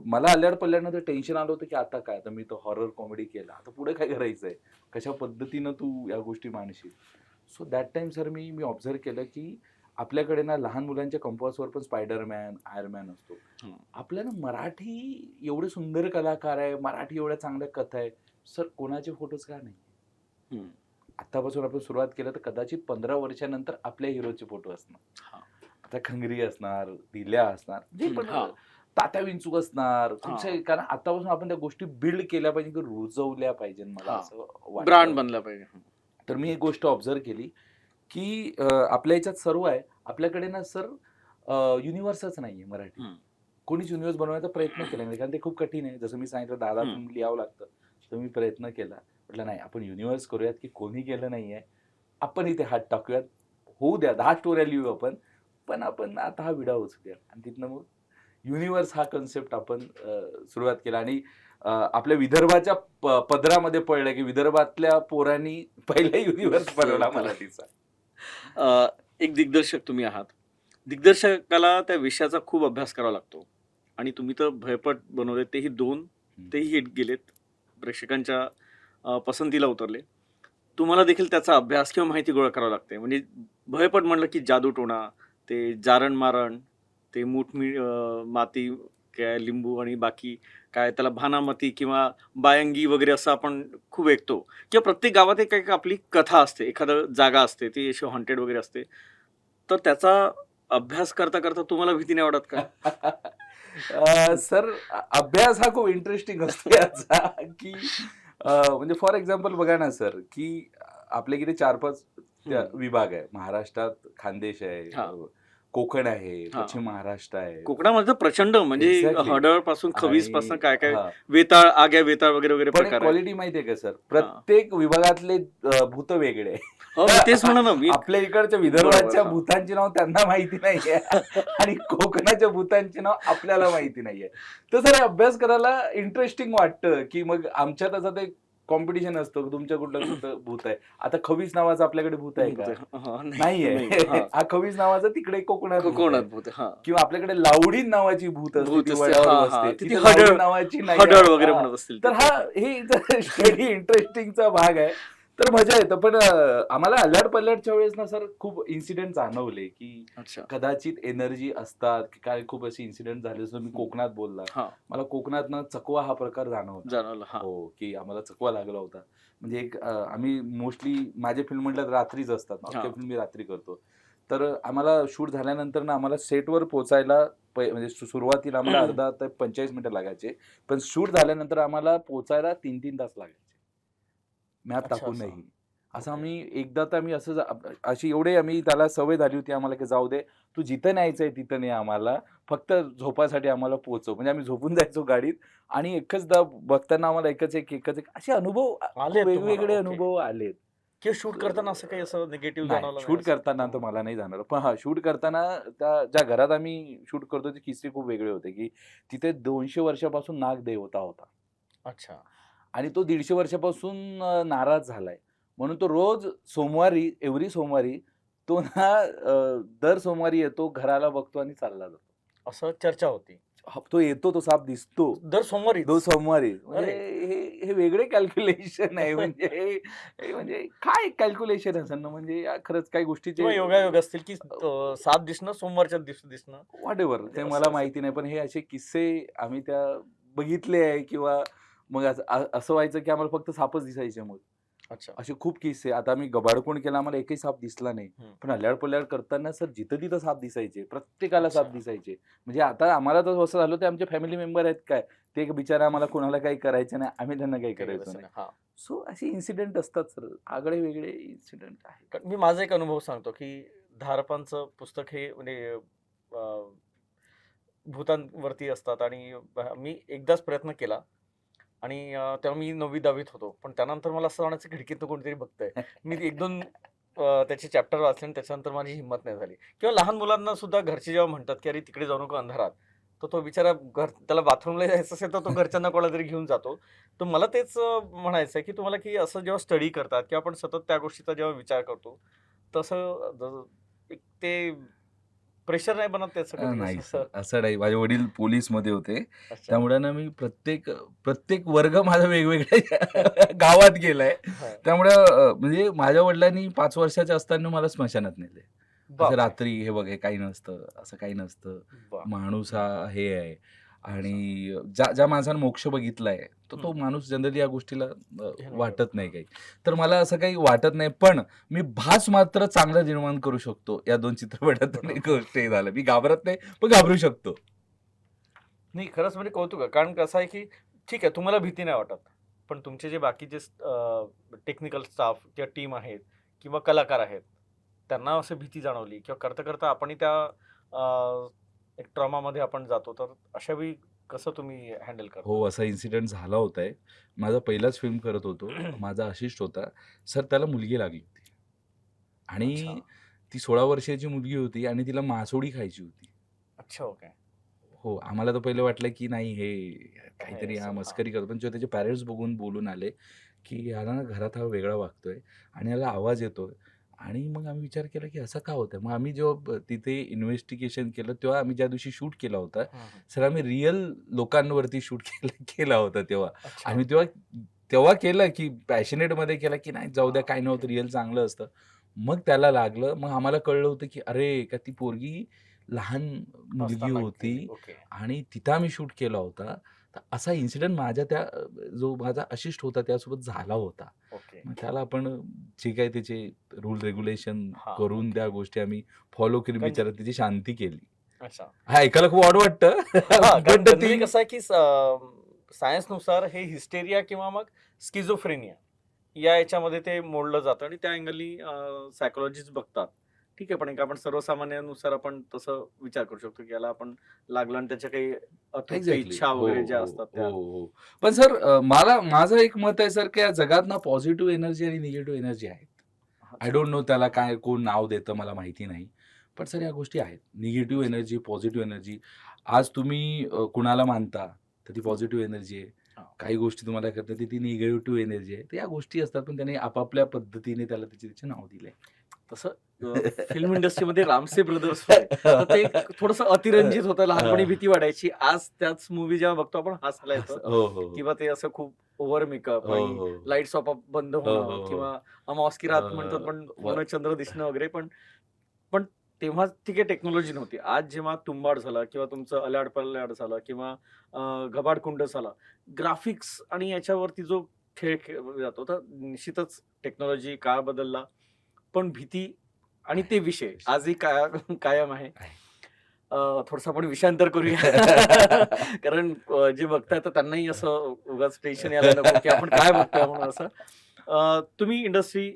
मला अल्ल्याड-पल्ल्याडनंतर टेन्शन आलं होतं, की आता काय? आता मी तर हॉरर कॉमेडी केला. आता पुढे काय करायचंय? कशा पद्धतीनं तू या गोष्टी मांडशील? सो दॅट टाईम सर मी ऑब्झर्व्ह केलं, की आपल्याकडे ना लहान मुलांच्या कंपासवर पण स्पायडरमॅन, आयर्न मॅन असतो. हं. आपल्याला मराठी एवढे सुंदर कलाकार आहे, मराठी एवढ्या चांगल्या कथा आहे. सर कोणाचे फोटोज का नाही? हं. आत्तापासून आपण सुरुवात केलं तर कदाचित 15 वर्षानंतर आपल्या हिरोचे फोटो असणार. हां. आता खंगरी असणार, दिल्या असणार, जे हं. पण हां. तात्या विंचूक असणार. तुमच्या हां. कारण आत्तापासून आपण त्या गोष्टी बिल्ड केल्या पाहिजे, की रुजवल्या पाहिजे मला हां. असं ब्रँड वाटतं. बनला पाहिजे. हं. तर मी एक गोष्ट ऑब्झर्व्ह केली, की आपल्या ह्याच्यात सर्व आहे. आपल्याकडे ना सर युनिव्हर्सच नाहीये मराठी. हं. कोणीच युनिव्हर्स बनवण्याचा प्रयत्न केला नाही. कारण ते खूप कठीण आहे. जसं मी सांगितलं 10-10 हं. फिल्म लिहावं लागतं. तर मी प्रयत्न केला. म्हटलं नाही, आपण युनिव्हर्स करूयात, की कोणी केलं नाहीये. आपण इथे हात टाकूयात. होऊ द्या 10 स्टोऱ्या लिहू आपण. पण आपण आता हा विडा उचलूया आणि तिथनं मग युनिव्हर्स हा कन्सेप्ट आपण सुरुवात केला आणि आपल्या विदर्भाच्या पदरामध्ये पडलं, की विदर्भातल्या पोरांनी पहिला युनिव्हर्स बनवला मराठीचा. एक दिग्दर्शक तुम्ही आहात. दिग्दर्शकाला त्या विषयाचा खूप अभ्यास करावा लागतो आणि तुम्ही तर भयपट बनवले, तेही 2, तेही हिट गेलेत. प्रेक्षकांच्या पसंतीला उतरले. तुम्हाला देखील त्याचा अभ्यास किंवा माहिती गोळा करावी लागते. म्हणजे भयपट म्हणलं की जादूटोणा, ते जारण-मारण, ते माती, काय लिंबू आणि बाकी काय त्याला भानामती किंवा बायंगी वगैरे असं आपण खूप ऐकतो किंवा प्रत्येक गावात एक एक आपली कथा असते, एखादं जागा असते, ती अशी हॉन्टेड वगैरे असते. तर त्याचा अभ्यास करता तुम्हाला भीती नाही वाटत का? सर अभ्यास हा खूप इंटरेस्टिंग असतो याचा की म्हणजे फॉर एक्झाम्पल बघा ना सर की आपल्या इकडे 4-5 विभाग आहे. महाराष्ट्रात खानदेश आहे, हां. कोकण आहे, हां. पश्चिम महाराष्ट्र आहे. कोकणामध्ये तर प्रचंड म्हणजे एक्झॅक्टली. हडळपासून खवीसपासून आणि काय-काय हां. वेताळ, आग्या वेताळ वगैरे वगैरे पण एक प्रकार आहेत. क्वालिटी माहितीये का सर, हां. प्रत्येक विभागातले भूत वेगळे आहे. हो, मी तेच म्हणत ना मी. आपल्या इकडच्या बरोबर, विदर्भाच्या हां. भूतांची नाव त्यांना माहिती नाहीये आणि कोकणाच्या भूतांची नाव आपल्याला माहिती नाहीये. तर सर हे अभ्यास करायला इंटरेस्टिंग वाटतं, की मग आमच्यात असं ते कॉम्पिटिशन असतं, तुमच्या कुठलं कुठलं भूत आहे. आता खवीस नावाचं आपल्याकडे भूत आहे का? हां, नाहीये. नाही. हां. हा खवीस नावाचं तिकडे कोकणात भूत कोकणात आहे. भूत आहे. हां. किंवा आपल्याकडे लावडीन नावाची भूत असते, भूत ती असते. वडावर हां, बसते. हां. तिथे तिथे लावडी नावाची नाही आहे. हडळ वगैरे हां. म्हणत असतील तर ते. हा हे स्टडी इंटरेस्टिंगचा भाग आहे. तर मजा येतं. पण आम्हाला अल्लड पल्लडच्या वेळेस ना सर खूप इन्सिडेंट जाणवले, की अच्छा. कदाचित एनर्जी असतात, की काय खूप असे इन्सिडेंट झाले. जसं मी कोकणात बोलला. हां, मला कोकणात ना चकवा हा प्रकार जाणवला. जाणवलं. हां. हो, की आम्हाला चकवा लागला होता. म्हणजे एक आम्ही मोस्टली माझे फिल्म म्हटलं तर रात्रीच असतात. अख्ख्या हां. फिल्म मी रात्री करतो. तर आम्हाला शूट झाल्यानंतर ना आम्हाला सेटवर पोहोचायला म्हणजे सुरुवातीला आम्हाला अर्धा ते 45 मिनिटं लागायचे. पण शूट झाल्यानंतर आम्हाला पोहोचायला 3-3 तास लागायचे. मॅप अच्छा टाकून असं. नाही. असं ओके. आम्ही एकदा तर आम्ही असं अशी एवढे आम्ही त्याला सवय झाली होती आम्हाला, की जाऊ दे, तू जिथं न्यायचंय तिथं ने आम्हाला. फक्त झोपायसाठी आम्हाला पोहोचव. म्हणजे आम्ही झोपून जायचो गाडीत आणि एकचदा बघताना आम्हाला एकच एक असे अनुभव खूप आलेत तुम्हाला. वेगवेगळे ओके. अनुभव आलेत. किंवा शूट करताना असं काही असं निगेटिव्ह नाही, जाणवलं नाही शूट असं? करताना तर मला नाही जाणार. पण हां, शूट करताना त्या ज्या घरात आम्ही शूट करतो ते किस्से खूप वेगळे होते, की तिथे 200 वर्षापासून नाग देवता होता. अच्छा. आणि तो 150 वर्षापासून नाराज झालाय. म्हणून तो रोज सोमवारी, एव्हरी सोमवारी तो ना दर सोमवारी येतो, घराला बघतो आणि चालला जातो. असं चर्चा होती. तो येतो, तो साप दिसतो. दर सोमवारीच? दर सोमवारी. म्हणजे अरे! हे वेगळे कॅल्क्युलेशन आहे. म्हणजे हे म्हणजे काय कॅल्क्युलेशन असेल ना, म्हणजे खरंच काही गोष्टीचे किंवा योगायोग असतील, की साप दिसणं, सोमवारच्या दिवशी दिसणं. व्हॉटएव्हर म्हणजे ते असं मला असेल. माहिती नाही. पण हे असे किस्से आम्ही त्या बघितले आहे किंवा मग असं व्हायचं की आम्हाला फक्त सापच दिसायचे मग. अच्छा. असे खूप किस्से. आता आम्ही गबाडकोंड केला, आम्हाला एकही साप दिसला नाही. हं. पण अल्याड-पल्याड करताना सर जिथं-तिथं साप दिसायचे. प्रत्येकाला साप अच्छा. दिसायचे. म्हणजे आता आम्हाला तर असं झालं, ते आमचे फॅमिली मेंबर आहेत काय, ते बिचारे आम्हाला कोणाला काही करायचं नाही, आम्ही त्यांना काही काही करायचो करायचं नाही. नाही. हां. सो असे इन्सिडेंट असतात सर. आगळे वेगळे इन्सिडेंट आहेत. कारण मी माझा एक अनुभव सांगतो, की धारपांचं पुस्तक हे म्हणजे अ, भूतांवरती असतात आणि मी एकदाच प्रयत्न केला आणि तेव्हा मी 9वी-10वीत होतो. पण त्यानंतर मला असं जाणवायचं खिडकीतनं कोणीतरी बघतंय. मी 1-2 त्याचे चॅप्टर वाचले आणि त्याच्यानंतर माझी हिंमत नाही झाली. किंवा लहान मुलांना सुद्धा घरचे जेव्हा म्हणतात, की "अरे तिकडे जाऊ नको अंधारात." तर तो बिचारा त्याला बाथरूमला जायचं असेल तर तो घरच्यांना कोणाला तरी घेऊन जातो. तर मला तेच म्हणायचं आहे, की तुम्हाला की असं जेव्हा स्टडी करतात किंवा आपण सतत त्या गोष्टीचा जेव्हा विचार करतो, तसं एक ते प्रेशर नाही बनत त्याचं कधी नाही असं? सर, असं नाही. माझे वडील पोलिसमध्ये होते. अच्छा. त्यामुळे ना मी प्रत्येक प्रत्येक वर्ग माझा वेगवेगळ्या गावात गेलाय. हां. त्यामुळे म्हणजे माझ्या वडिलांनी 5 वर्षाचे असताना मला स्मशानात नेले. असं बापरे! रात्री हे बघ, हे काही नसतं, असं काही नसतं. वाह! माणूस हा हे आहे अच्छा. आणि ज्या ज्या माणसाने मोक्ष बघितलाय, तर तो हं. माणूस जनरली या गोष्टीला हे नाही करत. वाटत नाही काही. तर मला असं काही वाटत नाही. पण मी भास मात्र चांगला निर्माण करू शकतो. या 2 चित्रपटातून एक गोष्ट हे झालं. मी घाबरत नाही, पण घाबरू शकतो. नाही, खरंच म्हणजे कौतुक आहे. कारण कसं आहे, की ठीक आहे तुम्हाला भीती नाही वाटत. पण तुमचे जे बाकीचे टेक्निकल स्टाफ किंवा टीम आहेत किंवा कलाकार आहेत, त्यांना असं भीती जाणवली किंवा करता-करता आपणही त्या एक ट्रॉमामध्ये आपण जातो. तर अशा वेळी कसं तुम्ही हँडल करता? हो, असा इन्सिडेंट झाला होता एक. माझा पहिलाच फिल्म करत होतो. माझा असिस्ट होता. सर त्याला मुलगी लागली होती अच्छा. आणि ती 16 वर्षाची मुलगी होती आणि तिला मासोळी खायची होती. अच्छा, ओके. हो, आम्हाला तर पहिलं वाटलं की नाही हे काय काहीतरी हा असं? हां. मस्करी करतो. पण जेव्हा त्याचे पॅरेंट्स बघून बोलून आले, की ह्याला ना घरात हा वेगळा वागतोय आणि ह्याला आवाज येतोय आणि मग आम्ही विचार केला की असं का होतंय? मग आम्ही जेव्हा तिथे इन्व्हेस्टिगेशन केलं, तेव्हा आम्ही ज्या दिवशी शूट केला होता, हं, हं. सर आम्ही रिअल लोकांवरती शूट केला केला होता तेव्हा. अच्छा. आणि तेव्हा तेव्हा केलं की पॅशनेटमध्ये केलं की नाही जाऊ द्या काय नव्हतं रिअल चांगलं असतं. मग त्याला लागलं. मग आम्हाला कळलं होतं की अरे का ती पोरगी लहान मुलगी असताना होती केली. ओके. आणि तिथं आम्ही शूट केला होता. तर असा इन्सिडेंट माझ्या त्या जो माझा असिस्ट होता त्यासोबत झाला होता. ओके. मग त्याला आपण जे काही त्याचे रूल रेग्युलेशन हां, करून ओके. त्या गोष्टी आम्ही फॉलो केली. कारण बिचारा त्याची शांती केली. अच्छा. हा ऐकायला खूप ऑड वाटतं. हां, कारण पण जनरली ती कसं आहे की सायन्सनुसार हे हिस्टेरिया किंवा मग स्किझोफ्रेनिया या याच्यामध्ये ते मोडलं जातं आणि त्या अँगलनी सायकोलॉजिस्ट बघतात. ठीक आहे, पण एक आपण सर्वसामान्यानुसार आपण तसं विचार करू शकतो की याला आपण लागलं आणि त्याच्या काही अतृप्त एक्झॅक्टली. इच्छा हो, वगैरे ज्या हो, असतात हो, त्या. हो. पण सर माझं एक मत आहे सर की या जगात ना पॉझिटिव्ह एनर्जी आणि निगेटिव्ह एनर्जी आहेत. आय डोंट नो त्याला काय कोण नाव देतं मला माहिती नाही. पण सर या गोष्टी आहेत. Negative energy, positive energy. आज तुम्ही कुणाला मानता, तर ती पॉझिटिव्ह एनर्जी आहे. हां. काही गोष्टी तुम्हाला करतात ती निगेटिव्ह एनर्जी आहे. तर या गोष्टी असतात पण त्याने आपापल्या पद्धतीने त्याला त्याचे नाव दिले. तसं फिल्म इंडस्ट्रीमध्ये रामसे ब्रदर्स होते. तर ते एक थोडंसं अतिरंजित होतं. लहानपणी भीती वाटायची. आज त्याच मूव्ही जेव्हा बघतो आपण हसायला येतं. हो, हो, हो. किंवा ते असं खूप ओव्हर मेकअप हो, आणि हो. लाईट्स ऑफ बंद हो, होणं हो, हो. किंवा अमावास की रात म्हणतात पण पूर्ण चंद्र दिसणं वगैरे पण पण तेव्हा ठीक आहे टेक्नॉलॉजी नव्हती. आज जेव्हा तुंबाड झाला किंवा तुमचं अल्याड पल्याड झालं किंवा घबाडकुंड झाला, ग्राफिक्स आणि याच्यावरती जो खेळ खेळला जातो तर निश्चितच टेक्नॉलॉजी काळ बदलला. पण भीती आणि ते विषय आजही कायम आहे. थोडंसं आपण विषयांतर करूया. कारण जे बघताय तर त्यांनाही असं उगाच टेन्शन यायला नको, की आपण काय बघतोय म्हणून असं. तुम्ही इंडस्ट्री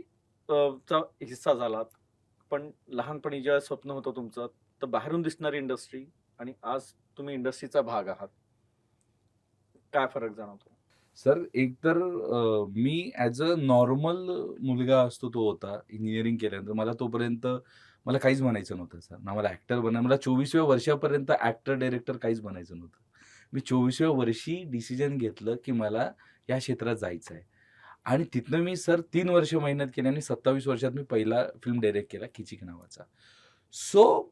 चा हिस्सा झालात. पण लहानपणी जेव्हा स्वप्न होतं तुमचं, तर बाहेरून दिसणारी इंडस्ट्री आणि आज तुम्ही इंडस्ट्रीचा भाग आहात. काय फरक जाणवतो? सर एकतर मी ॲज अ नॉर्मल मुलगा असतो तो होता. इंजिनिअरिंग केल्यानंतर मला तोपर्यंत मला काहीच बनायचं नव्हतं सर. ना मला ॲक्टर मला 24व्या वर्षापर्यंत ॲक्टर, डायरेक्टर काहीच बनायचं नव्हतं. मी 24व्या वर्षी डिसिजन घेतलं, की मला या क्षेत्रात जायचं आहे. आणि तिथनं मी सर 3 वर्ष मेहनत केली आणि 27 वर्षात मी पहिला फिल्म डायरेक्ट केला किचिक नावाचा. सो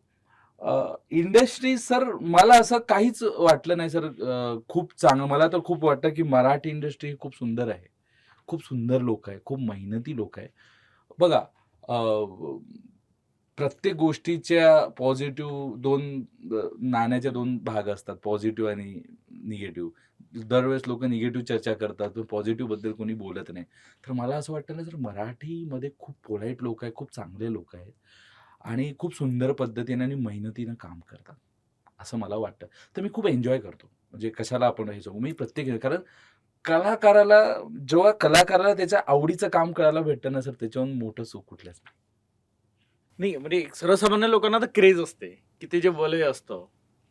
इंडस्ट्री सर मला असं काहीच वाटलं नाही सर खूप चांगलं मला तर खूप वाटतं की मराठी इंडस्ट्री खूप सुंदर आहे. खूप सुंदर लोक आहे. खूप मेहनती लोक आहे. बघा प्रत्येक गोष्टीच्या पॉझिटिव्ह नाण्याचे 2 भाग असतात. पॉझिटिव्ह आणि निगेटिव्ह. दरवेळेस लोकं निगेटिव्ह चर्चा करतात, पण पॉझिटिव्हबद्दल कोणी बोलत नाही. तर मला असं वाटतं ना, जर मराठीमध्ये खूप पोलाईट लोकं आहेत, खूप चांगले लोकं आहेत आणि खूप सुंदर पद्धतीने आणि मेहनतीनं काम करतात, असं मला वाटतं. तर मी खूप एन्जॉय करतो. म्हणजे कशाला आपण हे सांगू, मी प्रत्येक कारण कलाकाराला जेव्हा कलाकाराला त्याच्या आवडीचं काम करायला भेटतं ना सर, त्याच्याहून मोठं सुख कुठलंच नाही. नाही म्हणजे सर्वसामान्य लोकांना तर क्रेज असते, की ते जे वलय असतं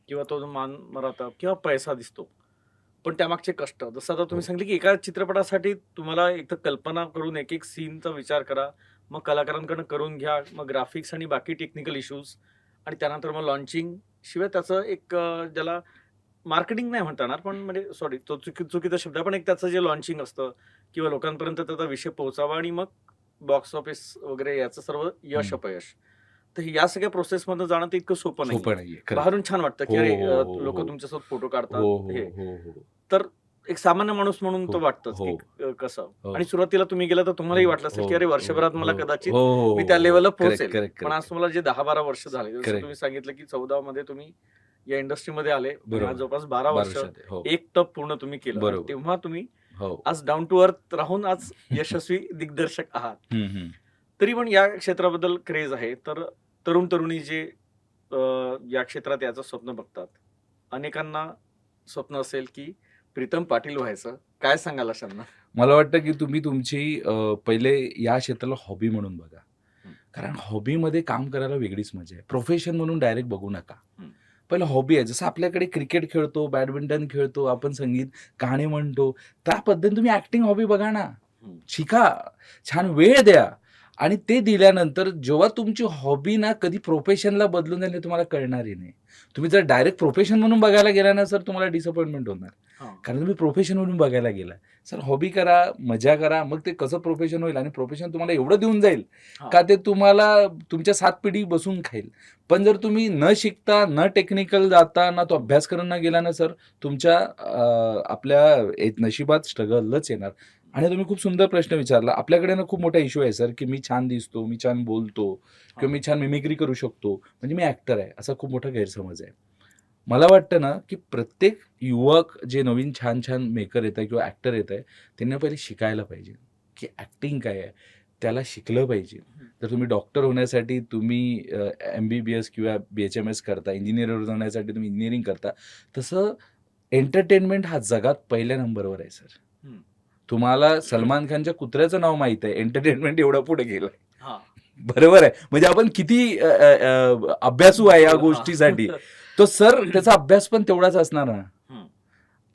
किंवा तो जो मान-मरातब किंवा पैसा दिसतो. पण त्यामागचे कष्ट जसं आता हो. तुम्ही सांगितले, की एका चित्रपटासाठी तुम्हाला एक तर कल्पना करून एक-एक सीनचा विचार करा. मग कलाकारांकडून करून घ्या. मग ग्राफिक्स आणि बाकी टेक्निकल इश्यूज आणि त्यानंतर मग लॉन्चिंग शिवाय त्याचं एक ज्याला मार्केटिंग नाही म्हणता येणार, पण म्हणजे सॉरी तो चुकीचा शब्द आहे. पण एक त्याचं जे लॉन्चिंग असतं किंवा लोकांपर्यंत त्याचा विषय पोहोचावा आणि मग बॉक्स ऑफिस वगैरे याचं सर्व यश हं. अपयश. तर या सगळ्या प्रोसेसमधनं जाणं ते इतकं सोपं नाहीये. सोपं नाहीये. खरं. बाहेरून छान वाटतं, की हो, अरे हो, हो, लोकं हो. तुमच्यासोबत फोटो काढतात हो, हो, हे. हो, हो. तर एक सामान्य माणूस म्हणून हो, तो वाटतंच, की हो, कसं हो. आणि सुरुवातीला तुम्ही गेला तर तुम्हालाही हो, वाटलं असेल, हो, की अरे हो, वर्षभरात मला हो, कदाचित हो, हो, मी त्या हो, लेव्हलला करेक्ट, पोहोचेल. करेक्ट, पण आज करेक्ट. तुम्हाला जे 10-12 वर्ष झाले. जसं करेक्ट. तुम्ही सांगितलं, की 14 मध्ये तुम्ही या इंडस्ट्रीमध्ये आले आणि आज बरोबर. जवळपास 12 वर्ष वर्षात. हो. एक टप पूर्ण तुम्ही केलं आणि बरोबर. तेव्हा तुम्ही हो. आज डाऊन टू अर्थ राहून आज यशस्वी दिग्दर्शक आहात. हं, हं. तरी पण या क्षेत्राबद्दल क्रेज आहे. तर तरुण-तरुणी जे या क्षेत्रात याचं स्वप्न बघतात. अनेकांना स्वप्न असेल, की प्रीतम पाटील व्हायचं. काय सांगाल अशांना? मला वाटतं, की तुम्ही तुमची पहिले या क्षेत्राला हॉबी म्हणून बघा. हं. कारण हॉबीमध्ये काम करायला वेगळीच मजा आहे. प्रोफेशन म्हणून डायरेक्ट बघू नका. हं. पहिलं हॉबी आहे. जसं आपल्याकडे क्रिकेट खेळतो, बॅडमिंटन खेळतो, आपण संगीत, गाणे म्हणतो. त्या पद्धतीने तुम्ही ॲक्टिंग हॉबी बघा ना. हं. शिका. छान वेळ द्या. आणि ते दिल्यानंतर जेव्हा तुमची हॉबी ना कधी प्रोफेशनला बदलून जाईल हे तुम्हाला कळणारही नाही. तुम्ही जर डायरेक्ट प्रोफेशन म्हणून बघायला गेला ना सर तुम्हाला डिसअपॉइंटमेंट होणार. हां. कारण तुम्ही प्रोफेशन म्हणून बघायला गेला. सर हॉबी करा, मजा करा. मग ते कसं प्रोफेशन होईल आणि प्रोफेशन तुम्हाला एवढं देऊन जाईल हां. का ते तुम्हाला तुमच्या 7 पिढी बसून खाईल. पण जर तुम्ही न शिकता, न टेक्निकल जाता, ना तो अभ्यास करून न गेला ना सर तुमच्या आपल्या नशिबात स्ट्रगलच येणार. आणि तुम्ही खूप सुंदर प्रश्न विचारला. आपल्याकडे ना खूप मोठा इश्यू आहे सर, की मी छान दिसतो, मी छान बोलतो किंवा मी छान मिमिक्री करू शकतो, म्हणजे मी ॲक्टर आहे, असा खूप मोठा गैरसमज आहे. मला वाटतं ना, की प्रत्येक युवक जे नवीन छान-छान मेकर येत आहे किंवा ॲक्टर येत आहे, त्यांनी पहिले शिकायला पाहिजे, की ॲक्टिंग काय आहे? त्याला शिकलं पाहिजे. तर तुम्ही डॉक्टर होण्यासाठी तुम्ही एम-बी-बी-एस किंवा बी-एच-एम-एस करता, इंजिनिअर होण्यासाठी तुम्ही इंजिनिअरिंग करता. तसं एंटरटेनमेंट हा जगात पहिल्या नंबरवर आहे सर. हम्म. तुम्हाला सलमान खानच्या कुत्र्याचं नाव माहित आहे, एंटरटेनमेंट एवढं पुढे गेलंय. हा. बरोबर आहे. म्हणजे आपण किती अभ्यासू आहे या हा. गोष्टीसाठी. तो सर त्याचा अभ्यास पण तेवढाच असणार ना. हम्म.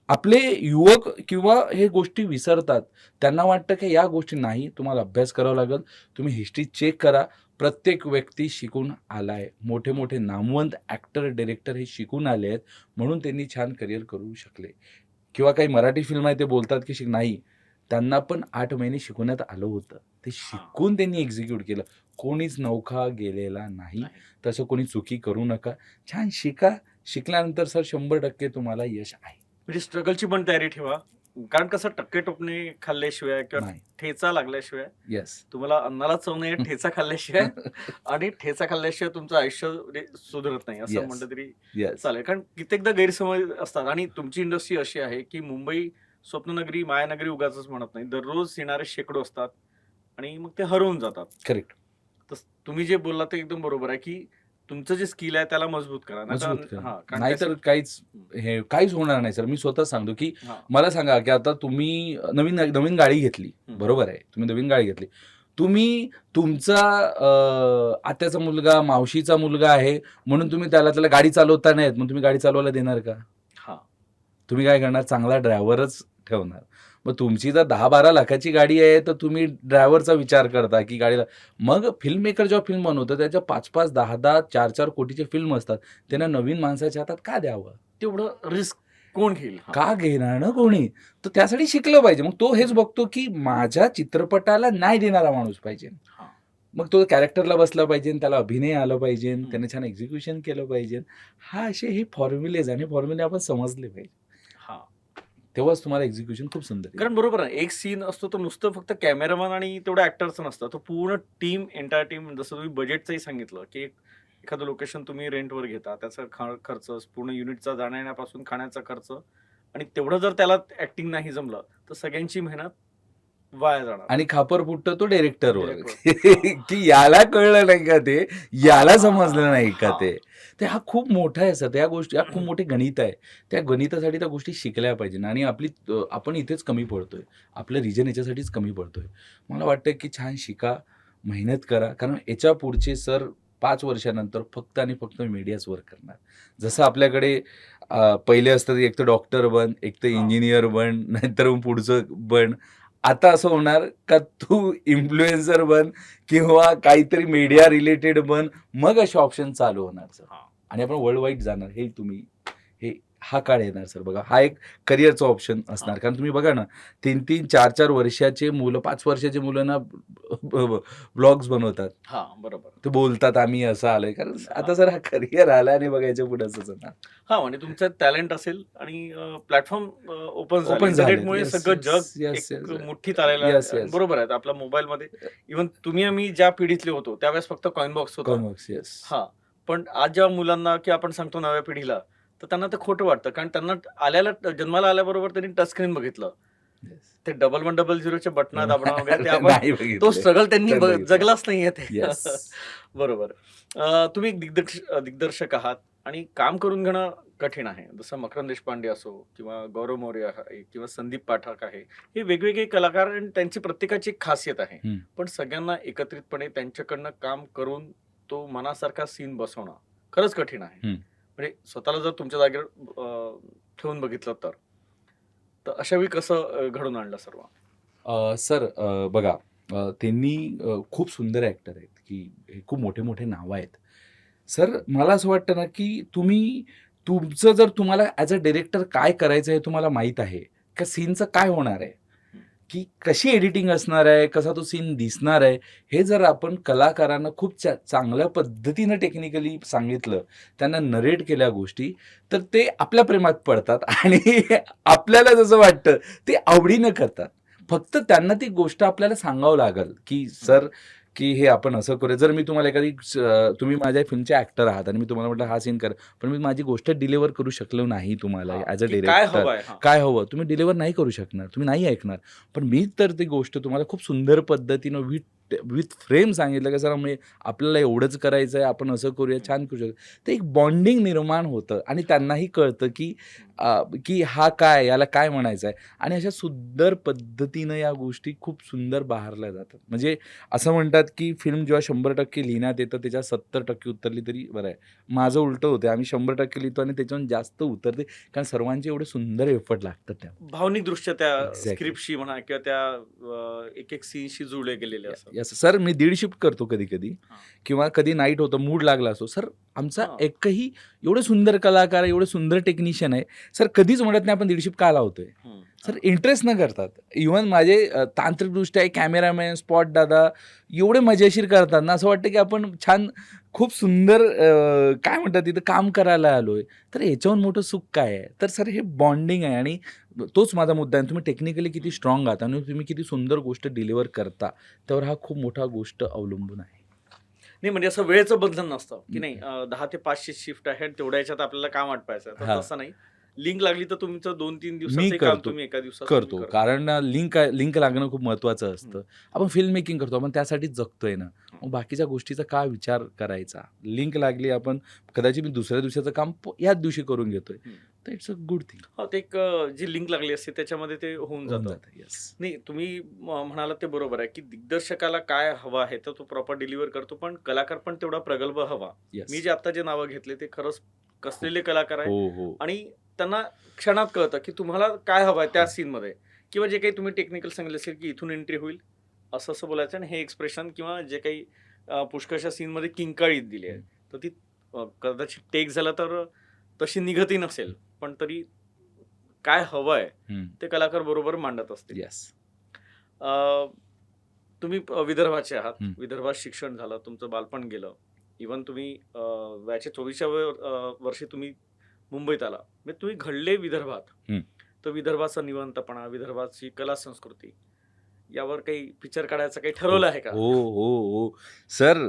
आपले युवक किंवा हे गोष्टी विसरतात. त्यांना वाटतं की या गोष्टी नाही, तुम्हाला अभ्यास करावा लागेल. तुम्ही हिस्ट्री चेक करा. प्रत्येक व्यक्ती शिकून आलाय. मोठे-मोठे नामवंत ॲक्टर, डायरेक्टर हे शिकून आले आहेत, म्हणून त्यांनी छान करिअर करू शकले. किंवा काही मराठी फिल्म आहे ते बोलतात की नाही, त्यांना पण 8 महिने शिकवण्यात आलं होतं. ते शिकून त्यांनी एक्झिक्यूट केलं. कोणीच नौखा गेलेला नाही. तसं कोणी चुकी करू नका. छान शिका. शिकल्यानंतर सर 100% तुम्हाला यश आहे. म्हणजे स्ट्रगलची पण तयारी ठेवा, कारण कसं टक्के टोपणे खाल्ल्याशिवाय किंवा नाही. ठेचा लागल्याशिवाय येस. तुम्हाला अन्नाला चव नाही, ठेचा खाल्ल्याशिवाय आणि ठेचा खाल्ल्याशिवाय तुमचं आयुष्य म्हणजे सुधरत नाही असं Yes. म्हटलं तरी येस. चालेल. कारण कित्येकदा गैरसमज असतात आणि तुमची इंडस्ट्री अशी आहे की मुंबई स्वप्ननगरी, मायानगरी उगाचच म्हणत नाही. दररोज येणारे शेकडो असतात आणि मग ते हरवून जातात. करेक्ट. तर तुम्ही जे बोललात ते एकदम बरोबर आहे की तुमचं जे स्किल आहे त्याला मजबूत करा. मजबूत नाहीतर करा. कारण नाहीतर काहीच होणार नाही सर. मी स्वतः सांगतो की हा. मला सांगा की आता तुम्ही नवीन गाडी घेतली. बरोबर आहे. तुम्ही नवीन गाडी घेतली. तुम्ही तुमचा आत्याचा मुलगा, मावशीचा मुलगा आहे म्हणून तुम्ही त्याला गाडी चालवता नाही येत, मग तुम्ही गाडी चालवायला देणार का? हा. तुम्ही काय करणार? चांगला ड्रायव्हरच ठेवणार. मग तुमची जर 10-12 लाखाची गाडी आहे तर तुम्ही ड्रायव्हरचा विचार करता की गाडीला. मग फिल्म मेकर जेव्हा फिल्म बनवतो त्याच्या 5-5, 10-10, 4-4 कोटीचे फिल्म असतात. त्यांना नवीन माणसाच्या हातात का द्यावं? तेवढं रिस्क कोण घेईल? का घेणार ना कोणी? तर त्यासाठी शिकलं पाहिजे. मग तो हेच बघतो की माझ्या चित्रपटाला न्याय देणारा माणूस पाहिजे. हा. मग तो कॅरेक्टरला बसला पाहिजे, त्याला अभिनय आलं पाहिजे, त्याने छान एक्झिक्युशन केलं पाहिजे. हा असे हे फॉर्म्युलेज आणि फॉर्म्युले आपण समजले पाहिजे. हा. तेव्हाच तुम्हाला एक्झिक्युशन खूप सुंदर येईल. कारण बरोबर आहे, एक सीन असतो तो नुसतं फक्त कॅमेरामन आणि तेवढा ऍक्टरच नसतं, तो पूर्ण टीम, एंटायर टीम. जसं तुम्ही बजेटचंही सांगितलं की एखादं लोकेशन तुम्ही रेंटवर घेता, त्याचा खर्च, पूर्ण युनिटचा जाण्या येण्यापासून खाण्याचा खर्च, आणि तेवढं जर त्याला ऍक्टिंग नाही जमलं तर सगळ्यांची मेहनत वाया जाणार. आणि खापर फुटतं तो डायरेक्टरवर Director. की याला कळलं नाही का ते, याला समजलं नाही का हा. ते. तर हा खूप मोठा आहे सर. त्या गोष्टी हा खूप मोठे गणित आहे. त्या गणितासाठी त्या गोष्टी शिकल्या पाहिजे. आणि आपण इथेच कमी पडतोय. आपलं रिजन याच्यासाठीच कमी पडतोय. मला वाटतं की छान शिका, मेहनत करा. कारण याच्या पुढचे सर 5 वर्षानंतर फक्त आणि फक्त मीडियाच वर्क करणार. जसं आपल्याकडे पहिले असतं एक तर डॉक्टर बन, एक तर इंजिनियर बन, नाहीतर मग पुढचं बन. आता असं होणार का तू इन्फ्लुएन्सर बन किंवा काहीतरी मीडिया रिलेटेड बन, मग असे ऑप्शन चालू होणार सर. हा. आणि आपण वर्ल्ड वाईड जाणार. हा काळ येणार सर. बघा, हा एक करिअरचा ऑप्शन असणार. कारण तुम्ही बघा ना, 3-3, 4-4 वर्षाचे मुलं, 5 वर्षाचे मुलं ना ब्लॉग्स बनवतात. हा, बरोबर. ते बोलतात आम्ही असं आलोय. कारण आता सर हा करिअर आला आणि बघायच्या पुढे असंच होणार. हा, म्हणजे तुमचं टॅलेंट असेल आणि प्लॅटफॉर्म ओपन झाले. इंटरनेटमुळे Yes, सगळं yes, जग yes, एक yes. मुठ्ठीत आलेलं Yes, आहे. yes. बरोबर आहे. आपल्या मोबाईलमध्ये इव्हन तुम्ही आम्ही ज्या पिढीतले होतो त्यावेळेस फक्त कॉइन बॉक्स होता. Comics, yes. हा, पण आज जेव्हा मुलांना की आपण सांगतो नव्या पिढीला, तर त्यांना ते खोटं वाटतं. कारण त्यांना जन्माला आल्याबरोबर त्यांनी टच स्क्रीन बघितलं. ते 1100चे बटन दाबणं वगैरे, ते आपण नाही बघितलंय. तो स्ट्रगल त्यांनी नाही बघितलं. जगलाच नाहीये ते. Yes. बरोबर. तुम्ही एक दिग्दर्शक आहात आणि काम करून घेणं कठीण आहे. जसं मकरंद देशपांडे असो किंवा गौरव मोरे आहे किंवा संदीप पाठक आहे, हे वेगवेगळे कलाकार आणि त्यांची प्रत्येकाची एक खासियत आहे. पण सगळ्यांना एकत्रितपणे त्यांच्याकडनं काम करून तो मनासारखा सीन बसवणं खरंच कठीण आहे. म्हणजे स्वतःला जर तुमच्या जागेवर ठेवून बघितलं तर अशा वेळी कसं घडून आणलं सर्व? सर बघा, त्यांनी खूप सुंदर ॲक्टर आहेत की हे खूप मोठे मोठे नावं आहेत. सर मला असं वाटतं ना की तुम्हाला ॲज अ डिरेक्टर काय करायचं आहे तुम्हाला माहीत आहे का, सीनचं काय होणार आहे, की कशी एडिटिंग असणार आहे, कसा तो सीन दिसणार आहे, हे जर आपण कलाकारांना खूप चांगल्या पद्धतीनं टेक्निकली सांगितलं, त्यांना नरेट केल्या गोष्टी, तर ते आपल्या प्रेमात पडतात आणि आपल्याला जसं वाटतं ते आवडीनं करतात. फक्त त्यांना ती गोष्ट आपल्याला सांगावं लागेल, की सर की हे आपण असं करूया. जर मी तुम्हाला एखादी तुम्ही माझ्या फिल्मचे ॲक्टर आहात आणि मी तुम्हाला म्हटलं हा सीन करा, पण मी माझी गोष्ट डिलिव्हर करू शकलो नाही तुम्हाला हां, ॲज अ की काय डिरेक्टर. हवंय? हां. काय हवं? तुम्ही डिलिव्हर नाही करू शकणार. तुम्ही नाही ऐकणार. पण मी तर ती गोष्ट तुम्हाला खूप सुंदर पद्धतीनं विथ फ्रेम सांगितलं, की सर मी आपल्याला एवढंच करायचं आहे, आपण असं करूया, छान करू शकतो. तर एक बॉन्डिंग निर्माण होतं आणि त्यांनाही कळतं, की की हा काय, याला काय म्हणायचं आहे आणि अशा सुंदर पद्धतीनं या गोष्टी खूप सुंदर बहारल्या जातात. म्हणजे असं म्हणतात, की फिल्म जेव्हा 100% लिहिण्यात येतं, त्याच्यात 70% उतरली तरी बरं आहे. माझं उलटं होतं. आम्ही 100% लिहितो आणि त्याच्याहून जास्त उतरते, कारण सर्वांचे एवढे सुंदर एफर्ट लागतात त्या. भावनिकदृष्ट्या त्या एक्झॅक्टली. स्क्रिप्टशी म्हणा किंवा त्या एक-एक सीनशी जुळले गेलेले असतात. येस सर, मी दीड शिफ्ट करतो कधी-कधी हां. किंवा कधी नाईट होतं, मूड लागला असतो. सर, आमचा हां. एकही एवढे सुंदर कलाकार, एवढे सुंदर टेक्निशियन आहे. सर, कधीच म्हणत नाही आपण दीड शिफ्ट का लावतोय? हं. सर, इंटरेस्ट न करतात. इव्हन माझे तांत्रिकदृष्ट्या कॅमेरामॅन, स्पॉट दादा एवढे मजेशीर करतात ना, असं वाटतं की आपण छान खूप सुंदर काय म्हणतात तिथं काम करायला आलोय. तर याच्याहून मोठं सुख काय आहे? तर सर, हे बॉन्डिंग आहे आणि तोच माझा मुद्दा आहे. तुम्ही टेक्निकली किती स्ट्राँग आहात आणि तुम्ही किती सुंदर गोष्ट डिलिव्हर करता, त्यावर हा खूप मोठा गोष्ट अवलंबून आहे. नाही म्हणजे असं वेळेचं बंधन नसतं, की नाही 10 ते 5 ची शिफ्ट आहे आणि तेवढ्या ह्याच्यात आपल्याला काम आटपायचं तर हां. तसं नाही. लिंक लागली तर तुमचं 2-3 मी दिवसाचंही काम करतो. तुम्ही एका दिवसात तुम्ही करतो. करता. कारण लिंक लागणं खूप महत्त्वाचं असतं. हं. आपण फिल्म मेकिंग करतो. आपण त्यासाठीच जगतोय ना. मग बाकीच्या गोष्टीचा का विचार करायचा? लिंक लागली आपण कदाचित मी दुसऱ्या दिवसाचं काम याच दिवशी करून घेतोय. हं. तर इट्स अ गुड थिंग. हो, ते एक जी लिंक लागली असते त्याच्यामध्ये ते होऊन होऊन जातं. जातं. येस. नाही तुम्ही म्हणालात ते बरोबर आहे, की दिग्दर्शकाला काय हवं आहे तर तो प्रॉपर डिलिव्हर करतो, पण कलाकार पण तेवढा प्रगल्भ हवा. येस. मी जे आता जे नावं घेतले ते खरंच कसलेले कलाकार आहे हो, हो. आणि त्यांना क्षणात कळतं, की तुम्हाला काय हवंय त्या हो. सीनमध्ये किंवा जे काही तुम्ही टेक्निकल सांगितलं असेल, की इथून एंट्री होईल, असं-असं बोलायचं आणि हे एक्सप्रेशन किंवा जे काही पुष्कळशा सीनमध्ये किंकाळी दिली आहे. तर ती कदाचित टेक झालं तर तशी निघतही नसेल, पण तरी काय हवंय हं. ते कलाकार बरोबर मांडत असतील. येस. तुम्ही विदर्भाचे आहात. हं. विदर्भात शिक्षण झालं, तुमचं बालपण गेलं. इव्हन तुम्ही वयाच्या 24व्या वर्षी तुम्ही मुंबईत आला. म्हणजे तुम्ही घडले विदर्भात. हं. तर विदर्भाचा निवांतपणा, विदर्भाची कला संस्कृती यावर काही पिक्चर काढायचं काही ठरवलं आहे का? हो, हो, हो. सर,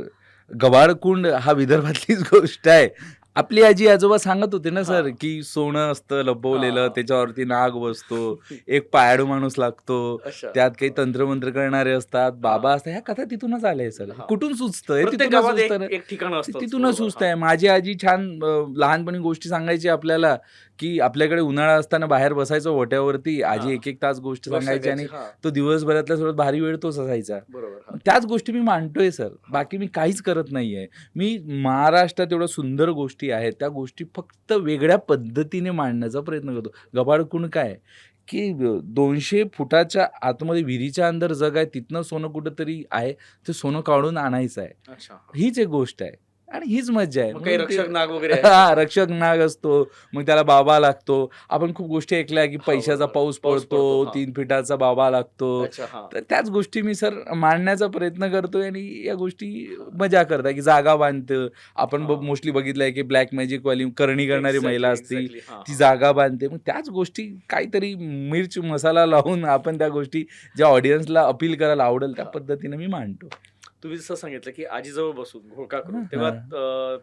गवाळकुंड हा विदर्भातलीच गोष्ट आहे. आपली आजी-आजोबा सांगत होते ना सर, हां. की सोनं असतं लपवलेलं, हां. त्याच्यावरती नाग बसतो, एक पायाळू माणूस लागतो, अच्छा. त्यात काही तंत्रमंत्र करणारे असतात, बाबा हां. असतात. ह्या कथा तिथूनच आल्या सर. हां. कुठून सुचतं? हे प्रत्येक तिथूनच गावात सुचतं ना. एक ठिकाण असतंच. तिथूनच बरोबर. सुचतंय. माझी आजी छान लहानपणी गोष्टी सांगायची आपल्याला, की आपल्याकडे उन्हाळा असताना बाहेर बसायचो ओट्यावरती. आजी हां. 1-1 तास गोष्ट गोष्ट सांगायची आणि सांगायची. हां. तो दिवसभरातला सर्वात भारी वेळ तोच असायचा. बरोबर. हां. त्याच गोष्टी मी मांडतोय सर. बाकी मी काहीच करत नाहीये. मी महाराष्ट्रात एवढ्या सुंदर गोष्टी आहेत, त्या गोष्टी फक्त वेगळ्या पद्धतीने मांडण्याचा प्रयत्न करतो. गबाळकुंड काय की 200 फुटाच्या आतमध्ये विहिरीच्या अंदर जग आहे, तिथनं सोनं कुठेतरी आहे, ते सोनं काढून आणायचं आहे. अच्छा. हीच एक गोष्ट आहे आणि हीच मज्जा आहे. मग काही म्हणून ते रक्षक नाग वगैरे आहेत? हां, रक्षक नाग असतो. मग त्याला बाबा लागतो. आपण खूप गोष्टी ऐकल्या की हो, पैशाचा बरोबर. पाऊस पाऊस पडतो, पडतो. हां. 3 फिटाचा बाबा लागतो. अच्छा. हां. तर त्याच गोष्टी मी सर मांडण्याचा प्रयत्न करतोय आणि या गोष्टी मजा करताय की जागा बांधतं. आपण हां. मोस्टली बघितलंय की ब्लॅक मॅजिकवाली करणी करणारी महिला असती. एक्झॅक्टली. हां, ती हां. जागा बांधते. मग त्याच गोष्टी काहीतरी मिर्च मसाला लावून आपण त्या गोष्टी ज्या ऑडियन्सला अपील करायला आवडेल त्या हां. पद्धतीने मी मांडतो. तुम्ही जसं सांगितलं, की आजीजवळ बसून घोळका करून हां, तेव्हा हां.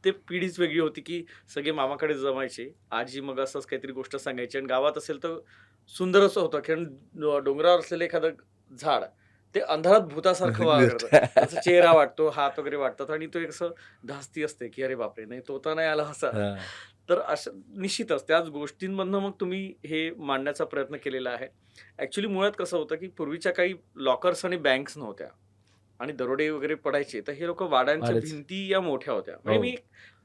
ते पिढीच वेगळी होती, की सगळे मामाकडे जमायचे. आजी मग असंच काहीतरी गोष्ट सांगायची आणि गावात असेल तर सुंदर असं होतं, कारण डोंगरावर असलेलं एखादं झाड ते अंधारात भूतासारखं वागतं. त्याचा चेहरा वाटतो, हात वगैरे वाटतात आणि तो एक असं धास्ती असते, की अरे बापरे! नाही तोता नाही आला असा. हां. तर असं निश्चितच त्याच गोष्टींमधनं मग तुम्ही हे मांडण्याचा प्रयत्न केलेला आहे. ॲक्चुअली मुळात कसं होतं, की पूर्वीच्या काही लॉकर्स आणि बँक्स नव्हत्या. आणि दरोडे वगैरे पडायचे, तर हे लोकं वाड्यांच्या फारच. भिंती या मोठ्या होत्या. म्हणजे हो. मी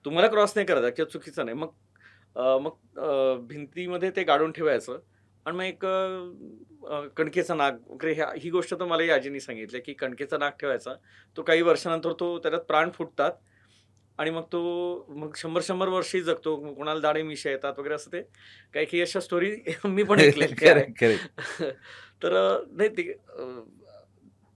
तुम्हाला क्रॉस नाही करायचा किंवा चुकीचं नाही. भिंतीमध्ये ते गाडून ठेवायचं आणि मग एक कणकेचा नाग वगैरे ही गोष्ट तर मलाही आजीनी सांगितली, की कणकेचा नाग ठेवायचा. तो काही वर्षानंतर त्याच्यात प्राण फुटतात आणि मग तो 100-100 वर्षही जगतो. कोणाला दाढी मिशा येतात वगैरे असं ते काही-काही अशा स्टोरी मी पण ऐकलेल्या आहेत. Correct, correct. तर नाही ते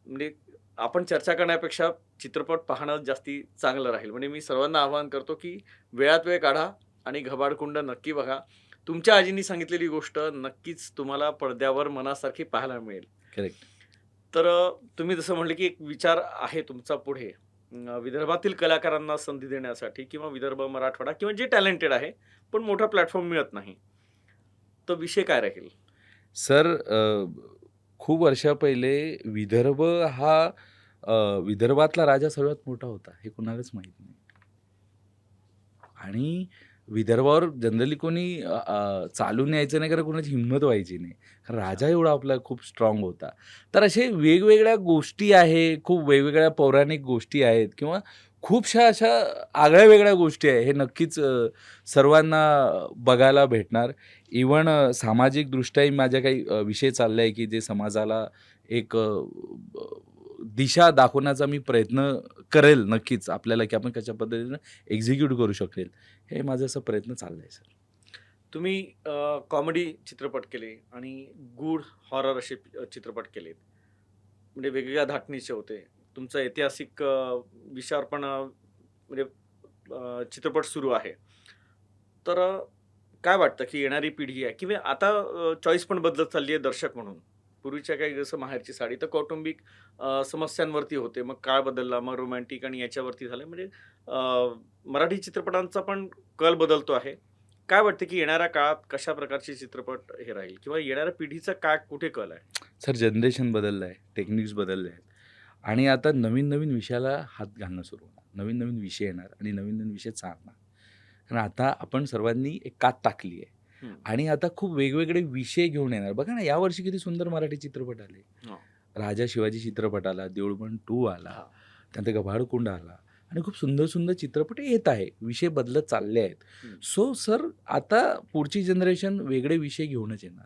म्हणजे आपण चर्चा करण्यापेक्षा चित्रपट पाहणं जास्ती चांगलं राहील. म्हणजे मी सर्वांना आवाहन करतो, की वेळात वेळ काढा आणि घबाडकुंड नक्की बघा. तुमच्या आजींनी सांगितलेली गोष्ट नक्कीच तुम्हाला पडद्यावर मनासारखी पाहायला मिळेल. करेक्ट. तर तुम्ही जसं म्हणले की एक विचार आहे तुमचा पुढे विदर्भातील कलाकारांना संधी देण्यासाठी किंवा विदर्भ, मराठवाडा किंवा जे टॅलेंटेड आहे, पण मोठा प्लॅटफॉर्म मिळत नाही. तर विषय काय राहील? सर खूप वर्षा पहिले विदर्भ हा विदर्भातला राजा सर्वात मोठा होता हे कुणालाच माहीत नाही. आणि विदर्भावर जनरली कोणी चालून यायचं नाही, कारण कोणाची हिंमत व्हायची नाही. कारण राजा एवढा आपला खूप स्ट्रॉंग होता. तर असे वेगवेगळ्या गोष्टी आहे, खूप वेगवेगळ्या पौराणिक गोष्टी आहेत किंवा खूपशा अशा आगळ्या-वेगळ्या गोष्टी आहे. हे नक्कीच सर्वांना बघायला भेटणार. इव्हन सामाजिकदृष्ट्याही माझ्या काही विषय चालले आहे, की जे समाजाला एक दिशा दाखवण्याचा मी प्रयत्न करेल नक्कीच आपल्याला, की आपण कशा पद्धतीनं एक्झिक्यूट करू शकेल. हे माझा असा प्रयत्न चालला आहे सर. तुम्ही कॉमेडी चित्रपट केले आणि गूढ हॉरर असे चित्रपट केलेत. म्हणजे वेगवेगळ्या धाटणीचे होते. तुमचं ऐतिहासिक विषयावर पण म्हणजे चित्रपट सुरू आहे. तर काय वाटतं की येणारी पिढी आहे किंवा आता चॉईस पण बदलत चालली आहे दर्शक म्हणून. पूर्वीच्या काही जसं माहेरची साडी तर कौटुंबिक समस्यांवरती होते. मग काळ बदलला, मग रोमॅन्टिक आणि याच्यावरती झालं. म्हणजे मराठी चित्रपटांचा पण कल बदलतो आहे. काय वाटतं की येणाऱ्या काळात कशा प्रकारचे चित्रपट हे राहील किंवा येणाऱ्या पिढीचा काय कुठे कल आहे? सर जनरेशन बदललं आहे, टेक्निक्स बदलले आहेत आणि आता नवीन-नवीन विषयाला हात घालणं सुरू होणार. नवीन-नवीन विषय येणार आणि नवीन-नवीन विषय चालणार. कारण आता आपण सर्वांनी एक कात टाकली आहे हं. आणि आता खूप वेगवेगळे विषय घेऊन येणार. बघा ना, यावर्षी किती सुंदर मराठी चित्रपट आले. हो. राजा शिवाजी चित्रपट आला, देऊळबंद 2 आला, हां. त्यानंतर गभाळकुंड आला आणि खूप सुंदर-सुंदर चित्रपट येत आहे. विषय बदलत चालले आहेत. हं. सो सर आता पुढची जनरेशन वेगळे विषय घेऊनच येणार.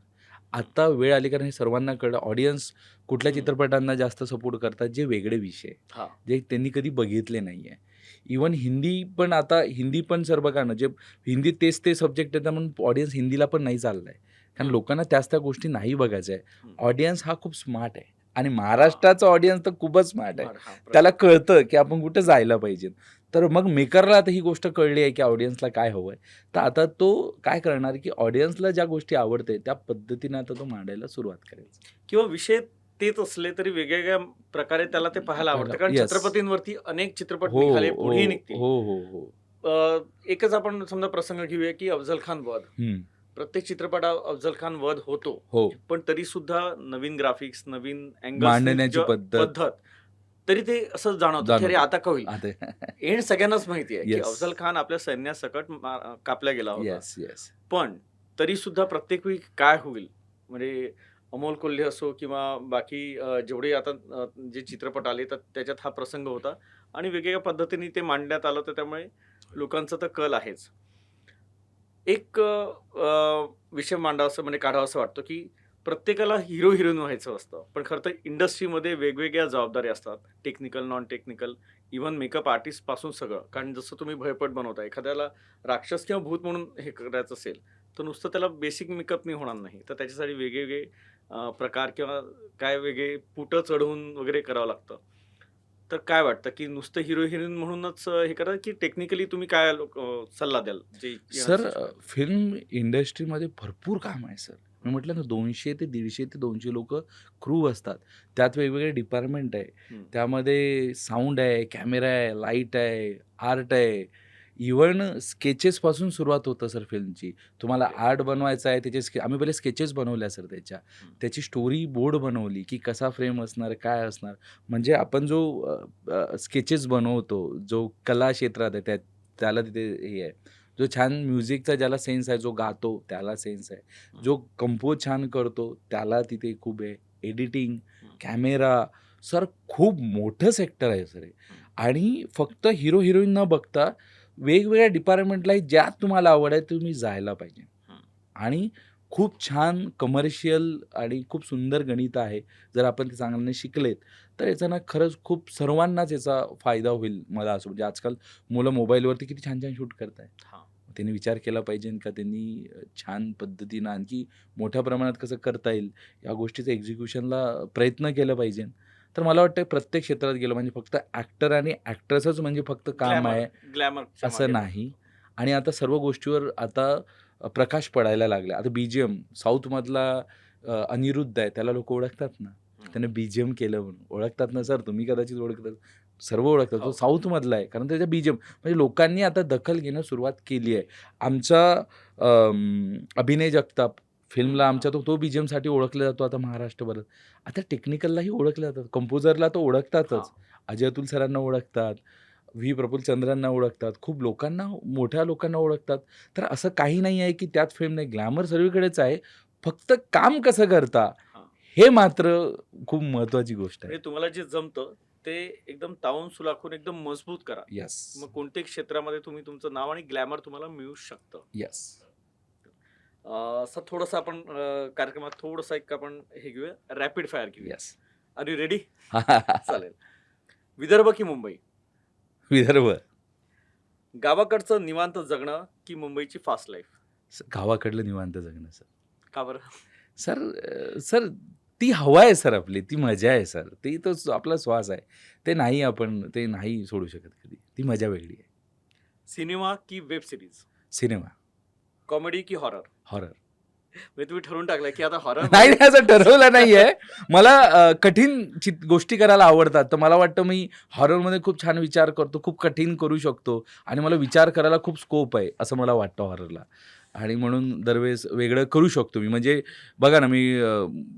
आता वेळ आली, कारण हे सर्वांना कळलं. ऑडियन्स कुठल्या हं. चित्रपटांना जास्त सपोर्ट करतात, जे वेगळे विषय, हां. जे त्यांनी कधी बघितले नाही आहे. इव्हन हिंदी पण सर बघा ना, जे हिंदीत तेच सब्जेक्ट येतात म्हणून ऑडियन्स हिंदीला पण नाही चालला आहे. कारण हं. लोकांना त्या गोष्टी नाही बघायच्या आहे. हं. ऑडियन्स हा खूप स्मार्ट आहे आणि महाराष्ट्राचा ऑडियन्स तर खूपच स्मार्ट आहे. हां, त्याला कळतं की आपण कुठं जायला पाहिजे. तर मग मेकरला आता ही गोष्ट कळली आहे की ऑडियन्सला काय हवंय. तर आता तो काय करणार, की ऑडियन्सला ज्या गोष्टी आवडते त्या पद्धतीने आता तो मांडायला सुरुवात करेल. किंवा विषय तेच असले तरी वेगवेगळ्या प्रकारे त्याला ते पाहायला आवडतं. कारण Yes. छत्रपतींवरती अनेक चित्रपट हो, निघाले, हो, पुढेही निघतील. हो, हो, हो. एकच आपण समजा प्रसंग घेऊया की अफझल खान वध. हं. प्रत्येक चित्रपटात अफझल खान वध होतो. हो. पण तरी सुद्धा नवीन ग्राफिक्स, नवीन अँगल्स, मांडण्याची पद्धत. तरी ते असं जाणवतं की अरे आता का होईल? आता एंड सगळ्यांनाच माहिती आहे की Yes. अफझल खान आपल्या सैन्यासकट कापला गेला होता. Yes, yes. पण तरी सुद्धा प्रत्येक वेळी काय होईल, म्हणजे अमोल कोल्हे असो किंवा बाकी जेवढे आता जे चित्रपट आले तर त्याच्यात हा प्रसंग होता आणि वेगवेगळ्या पद्धतीने ते मांडण्यात आलं, तर त्यामुळे लोकांचा तर कल आहेच. एक विषय मांडावासा म्हणजे काढावासा वाटतो की प्रत्येकाला हिरो हिरोईन व्हायचं असतं, पण खरं तर इंडस्ट्रीमध्ये वेगवेगळ्या जबाबदाऱ्या असतात. Technical, non technical, even makeup artist पासून सगळं. कारण जसं तुम्ही भयपट बनवता, एखाद्याला राक्षस किंवा भूत म्हणून हे करायचं असेल तर नुसतं त्याला बेसिक मेकअपनी होणार नाही, तर त्याच्यासाठी वेगवेगळे प्रकार किंवा काय वेगळे पुटं चढवून वगैरे करावं लागतं. तर काय वाटतं की नुसतं हिरो हिरोईन म्हणूनच हे करा की टेक्निकली तुम्ही काय सल्ला द्याल जे सर फिल्म इंडस्ट्रीमध्ये भरपूर काम आहे सर. मी म्हटलं ना 200 ते 150 ते 200 लोक क्रू असतात. त्यात वेगवेगळे डिपार्टमेंट आहे. हं. त्यामध्ये साऊंड आहे, कॅमेरा आहे, लाईट आहे, आर्ट आहे. इव्हन स्केचेसपासून सुरुवात होतं सर फिल्मची. तुम्हाला ओके. आर्ट बनवायचं आहे, त्याचे आम्ही पहिले स्केचेस बनवल्या सर त्याच्या. हं. त्याची स्टोरी बोर्ड बनवली, की कसा फ्रेम असणार, काय असणार. म्हणजे आपण जो स्केचेस बनवतो, जो कला क्षेत्रात आहे त्याला तिथे हे आहे. जो छान म्युझिकचा ज्याला सेन्स आहे, जो गातो त्याला सेन्स आहे. जो कंपोज छान करतो त्याला तिथे खूप आहे. एडिटिंग, कॅमेरा, सर खूप मोठं सेक्टर आहे सर हे. आणि फक्त हिरो हिरोईन न बघता वेगवेगळ्या डिपार्टमेंटला ज्यात तुम्हाला आवड आहे तुम्ही जायला पाहिजे. आणि खूप छान कमर्शियल आणि खूप सुंदर गणित आहे. जर आपण ते चांगल्याने शिकलेत तर याचा ना खरंच खूप सर्वांनाच याचा फायदा होईल. मला असं म्हणजे आजकाल मुलं मोबाईलवरती किती छान छान शूट करतायत. हां. त्यांनी विचार केला पाहिजे का त्यांनी छान पद्धतीनं आणखी मोठ्या प्रमाणात कसं करता येईल या गोष्टीचं एक्झिक्युशनला प्रयत्न केला पाहिजे. तर मला वाटतं प्रत्येक क्षेत्रात गेलं म्हणजे फक्त ॲक्टर आणि ॲक्ट्रेसच म्हणजे फक्त काम आहे ग्लॅमर असं नाही. आणि आता सर्व गोष्टीवर आता प्रकाश पडायला लागला. आता बीजीएम साऊथमधला अनिरुद्ध आहे, त्याला लोक ओळखतात ना, त्याने बीजीएम केलं म्हणून. ओळखतात ना सर, तुम्ही कदाचित ओळखतात, सर्व ओळखतात. तो हो. साऊथमधला आहे, कारण त्याच्या बीजीएम म्हणजे लोकांनी आता दखल घेणं सुरुवात केली आहे. आमचा अभिनय जगताप फिल्मला आमच्या तो बीजीएमसाठी ओळखला जातो आता महाराष्ट्रभरात. आता टेक्निकललाही ओळखलं जातात, कंपोजरला तो ओळखतातच. हां. अजय अतुल सरांना ओळखतात, व्ही प्रफुल्लचंद्रांना ओळखतात, खूप लोकांना, मोठ्या लोकांना ओळखतात. तर असं काही नाही आहे की त्यात फेम नाही. ग्लॅमर सर्वीकडेच आहे, फक्त काम कसं करता हां. हे मात्र खूप महत्त्वाची गोष्ट आहे. म्हणजे तुम्हाला जे जमतं ते एकदम तावून सुलाखून एकदम मजबूत करा. येस, मग कोणत्याही क्षेत्रामध्ये तुम्ही तुमचं नाव आणि ग्लॅमर तुम्हाला मिळू शकतं. येस. असं थोडंसं आपण कार्यक्रमात थोडंसं एक आपण हे घेऊया, रॅपिड फायर घेऊया. येस. Are you ready? चालेल. विदर्भ की मुंबई? विदर्भ. गावाकडचं निवांत जगणं की मुंबईची फास्ट लाईफ? गावाकडलं निवांत जगणं सर. का बरं? सर ती हवा आहे सर, आपली ती मजा आहे सर, ती तो आपला श्वास आहे. ते नाही सोडू शकत कधी. ती मजा वेगळी आहे. सिनेमा की वेब सिरीज? सिनेमा. कॉमेडी की हॉरर? हॉरर. म्हणजे तुम्ही ठरवून टाकलं की आता हॉरर नाही असं ठरवलं नाहीये. मला कठीण गोष्टी करायला आवडतात, तर मला वाटतं मी हॉररमध्ये खूप छान विचार करतो, खूप कठीण करू शकतो आणि मला विचार करायला खूप स्कोप आहे असं मला वाटतं हॉररला. आणि म्हणून दरवेळेस वेगळं करू शकतो मी. म्हणजे बघा ना, मी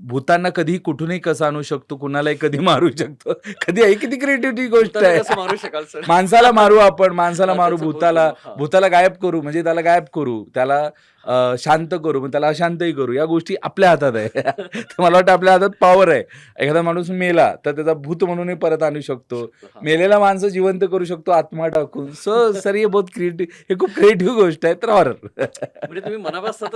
भूतांना कधी कुठूनही कसं आणू शकतो, कुणालाही कधी मारू शकतो. कधी आहे, किती क्रिएटिव्हिटी गोष्ट आहे. कसं मारू शकाल सर? माणसाला मारू आपण, माणसाला मारू, त्याचं भूताला भूत गायब करू, म्हणजे त्याला गायब करू, त्याला शांत करू, मग त्याला अशांतही करू. या गोष्टी आपल्या हातात आहे. तर मला वाटतं आपल्या हातात पॉवर आहे. एखादा माणूस मेला तर त्याचा भूत म्हणूनही परत आणू शकतो. हा. मेलेला माणसं जिवंत करू शकतो आत्मा टाकून. सर हे बहुत क्रिएटिव्ह, हे खूप क्रिएटिव्ह गोष्ट आहे. तर हॉरर. म्हणजे तुम्ही मनापासून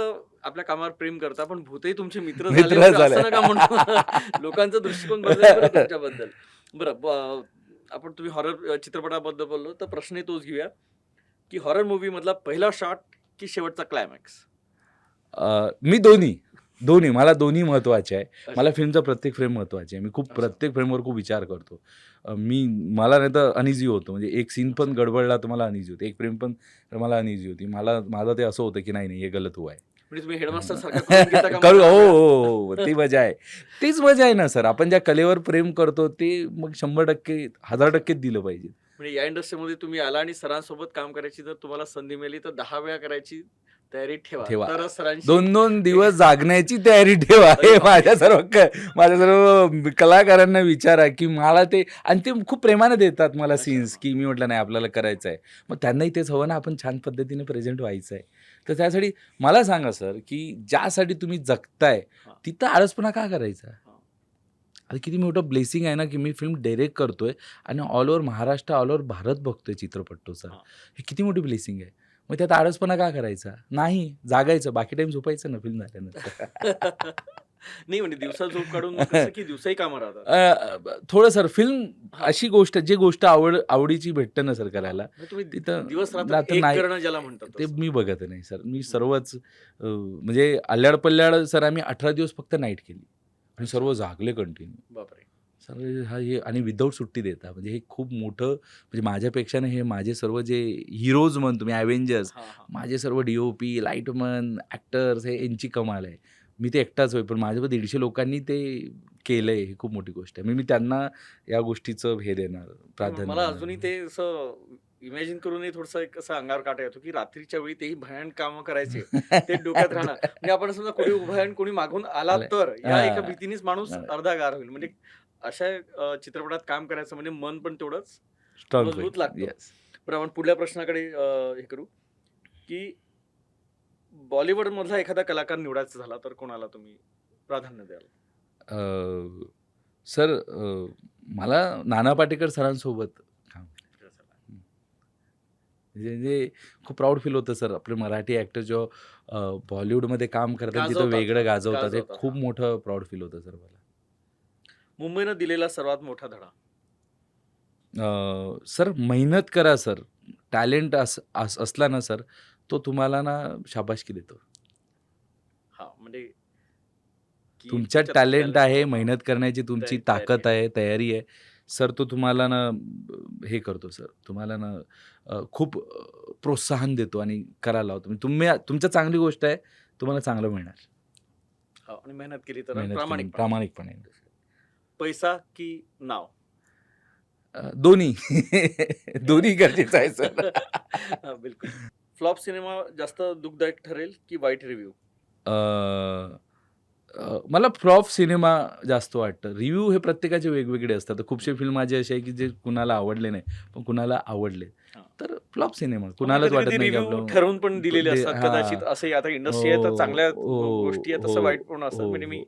आपल्या कामावर प्रेम करता, पण भूतही तुमचे मित्र मित्र झाले म्हणजे झाले. असं नका म्हणू. लोकांचा दृष्टिकोन बदलेल बरं तुमच्याबद्दल. बरं, आपण तुम्ही हॉरर चित्रपटाबद्दल बोललो तर प्रश्न तोच घेऊया की हॉरर मूवी मधला पहिला शॉट की शेवटचा क्लायमॅक्स? मी दोन्ही मला दोन्ही महत्त्वाचे आहे. मला फिल्मचा प्रत्येक फ्रेम महत्त्वाची आहे. मी खूप प्रत्येक फ्रेमवर खूप विचार करतो. मला नाही तर अनइझी होतं. म्हणजे एक सीन पण गडबडला तर मला अनइझी होते, एक फ्रेम पण मला अनइझी होती. माझं ते असं होतं की नाही हे गलत हुआ आहे. म्हणजे तुम्ही हेडमास्टर सारखं करू. हो, ती मजा आहे. तीच मजा आहे ना सर. आपण ज्या कलेवर प्रेम करतो ते मग 100%, 1000% दिलं पाहिजे. म्हणजे या इंडस्ट्रीमध्ये तुम्ही आला आणि सरांसोबत काम करायची जर तुम्हाला संधी मिळाली तर 10 वेळा करायची तयारी ठेवा. तरच सरांशी 2-2 दिवस जागण्याची तयारी ठेवा. हे माझ्या सर्व कलाकारांना विचारा की मला ते, आणि ते खूप प्रेमाने देतात मला सीन्स, की मी म्हटलं नाही आपल्याला करायचं आहे. मग त्यांनाही तेच हवं ना, आपण छान पद्धतीने प्रेझेंट व्हायचं आहे. तर त्यासाठी मला सांगा सर, की ज्यासाठी तुम्ही जगताय तिथं आळसपणा का करायचा? आता किती मोठं ब्लेसिंग आहे ना, की मी फिल्म डायरेक्ट करतोय आणि all over Maharashtra, all over Bharat बघतोय चित्रपट तो सर. हे किती मोठी ब्लेसिंग आहे. मग त्यात आळसपणा का करायचा? नाही, जागायचं, बाकी टाइम झोपायचं ना फिल्म झाल्यानंतर. नाही म्हणजे दिवसा झोप काढून मग कसं की दिवसाही कामं राहतात. थोडं सर, फिल्म अशी गोष्ट, जी गोष्ट आवडीची भेटते ना सर करायला, म्हणजे तुम्ही तिथं दिवस रात्र रात्र एक नाही, करणं ज्याला म्हणतात ते तसं. मी बघत नाही सर. मी सर्वच म्हणजे अल्ल्याड पल्ल्याड सर आम्ही 18 दिवस फक्त नाईट केली आणि सर्व जागले कंटिन्यू. बापरे. सर हे आणि विदाऊट सुट्टी देता, म्हणजे हे खूप मोठं, म्हणजे माझ्यापेक्षा हे माझे सर्व जे हिरोज म्हणतो मी, ॲव्हेंजर्स, माझे सर्व DOP, लाईटमन, ॲक्टर्स, हे यांची कमाल आहे. मी ते एकटाच होय, पण माझ्यावर 150 लोकांनी ते केलंय. ही खूप मोठी गोष्ट आहे. मी त्यांना या गोष्टीचं हे देणार, प्राधान्य मला देणार. अजूनही ते असं इमॅजिन करूनही थोडंसं एक असं अंगावर काटा येतो की रात्रीच्या वेळी तेही भयानक कामं करायचे ते डोक्यात राहणार. म्हणजे आपण समजा कोणी उभं आहे आणि कोणी मागून आला तर या एका भीतीनेच माणूस अर्धा गार होईल. म्हणजे अशा चित्रपटात काम करायचं म्हणजे मन पण तेवढंच स्ट्रॉंग मजबूत लागतं. येस. बरं, आपण पुढल्या प्रश्नाकडे हे करू की बॉलिवूड मधला एखादा कलाकार निवडायचा झाला तर कोणाला तुम्ही प्राधान्य द्याल? सर मला नाना पाटेकर सरांसोबत काम करायचं. म्हणजे खूप प्राऊड फील होतं सर. आपले मराठी ॲक्टर जेव्हा बॉलिवूडमध्ये काम करतात तिथं वेगळं गाजवतात, हे खूप मोठं प्राऊड फील होतं सर मला. मुंबईनं दिलेला सर्वात मोठा धडा? सर मेहनत करा सर. टॅलेंट असला ना सर, तो तुम्हाला ना शाबासकी देतो. म्हणजे तुमच्यात टॅलेंट आहे, मेहनत करण्याची तुमची ताकद आहे, तयारी आहे, सर तो तुम्हाला ना हे करतो सर, तुम्हाला ना खूप प्रोत्साहन देतो आणि करायला लावतो. तुम्ही तुमच्या चांगली गोष्ट आहे, तुम्हाला चांगलं मिळणार. हो, आणि मेहनत केली तर मेहनत केली प्रामाणिकपणे. प्रामाणिकपणे. पैसा की नाव? दोन्ही. दोन्ही गरजेचं आहे सर. हा, बिलकुल. फ्लॉप सिनेमा जास्त दुःखदायक ठरेल की वाईट रिव्ह्यू? मला फ्लॉप सिनेमा जास्त वाटतं. रिव्ह्यू हे प्रत्येकाचे वेगवेगळे असतात. खूपशे फिल्म माझे असे आहे की जे कुणाला आवडले नाही, पण कुणाला आवडले. हां. तर फ्लॉप सिनेमा कुणालाच वाटत नाही की रिव्ह्यू आपलं ठरवून पण दिलेले ते असतात हां. कदाचित. असे आता इंडस्ट्री आहे तर चांगल्या हो, गोष्टी आहेत, हो, तसं वाईट पण असतं. हो, म्हणजे मी हो.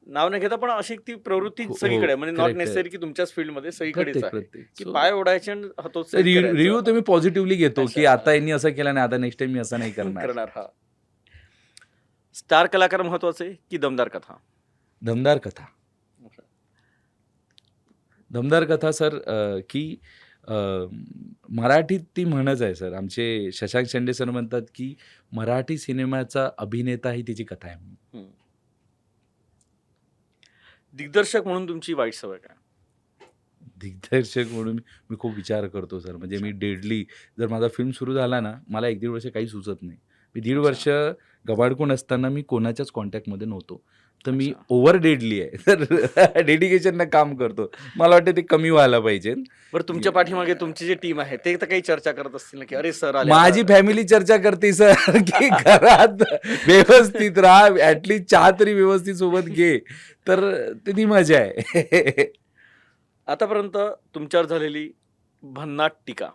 नाव नाही घेता, पण अशी ती प्रवृत्ती हो, सगळीकडे आहे. म्हणजे नॉट करेक्ट आहे. नेसेसरी की तुमच्याच फील्डमध्ये सगळीकडेच आहे प्रत्येक. की सो पाय ओढायचे आणि हतोत्साहित रिव्ह्यू तर मी पॉझिटिव्हली घेतो की अच्छा. आता यांनी असं केलं नाही, आता नेक्स्ट टाइम मी असं नाही करणार. करणार. हा. स्टार कलाकार महत्वाचे की दमदार कथा? दमदार कथा. दमदार कथा सर की मराठीत ती म्हणच आहे सर. आमचे शशांक शेंडे सर म्हणतात की मराठी सिनेमाचा अभिनेता ही तिची कथा आहे म्हणून. हम्म. दिग्दर्शक म्हणून तुमची वाईट सवय काय? दिग्दर्शक म्हणून मी खूप विचार करतो सर. म्हणजे मी डेडली जर माझा फिल्म सुरू झाला ना, मला 1-1.5 वर्ष काही सुचत नाही. मी 1.5 वर्ष गबाडकून असताना मी कोणाच्याच कॉन्टॅक्टमध्ये नव्हतो. तर मी अच्छा. ओव्हर डेडली आहे. तर डेडिकेशननं काम करतो. मला वाटतं ते कमी व्हायला पाहिजे. बरं, तुमच्या पाठीमागे तुमची जी टीम आहे ते तर काही चर्चा करत असतील ना की अरे सर आले माझी आता. फॅमिली चर्चा करते सर की घरात व्यवस्थित राहा, ॲटलीस्ट चहा तरी व्यवस्थित सोबत घे. तर ती मजा आहे. आतापर्यंत तुमच्यावर झालेली भन्नाट टीका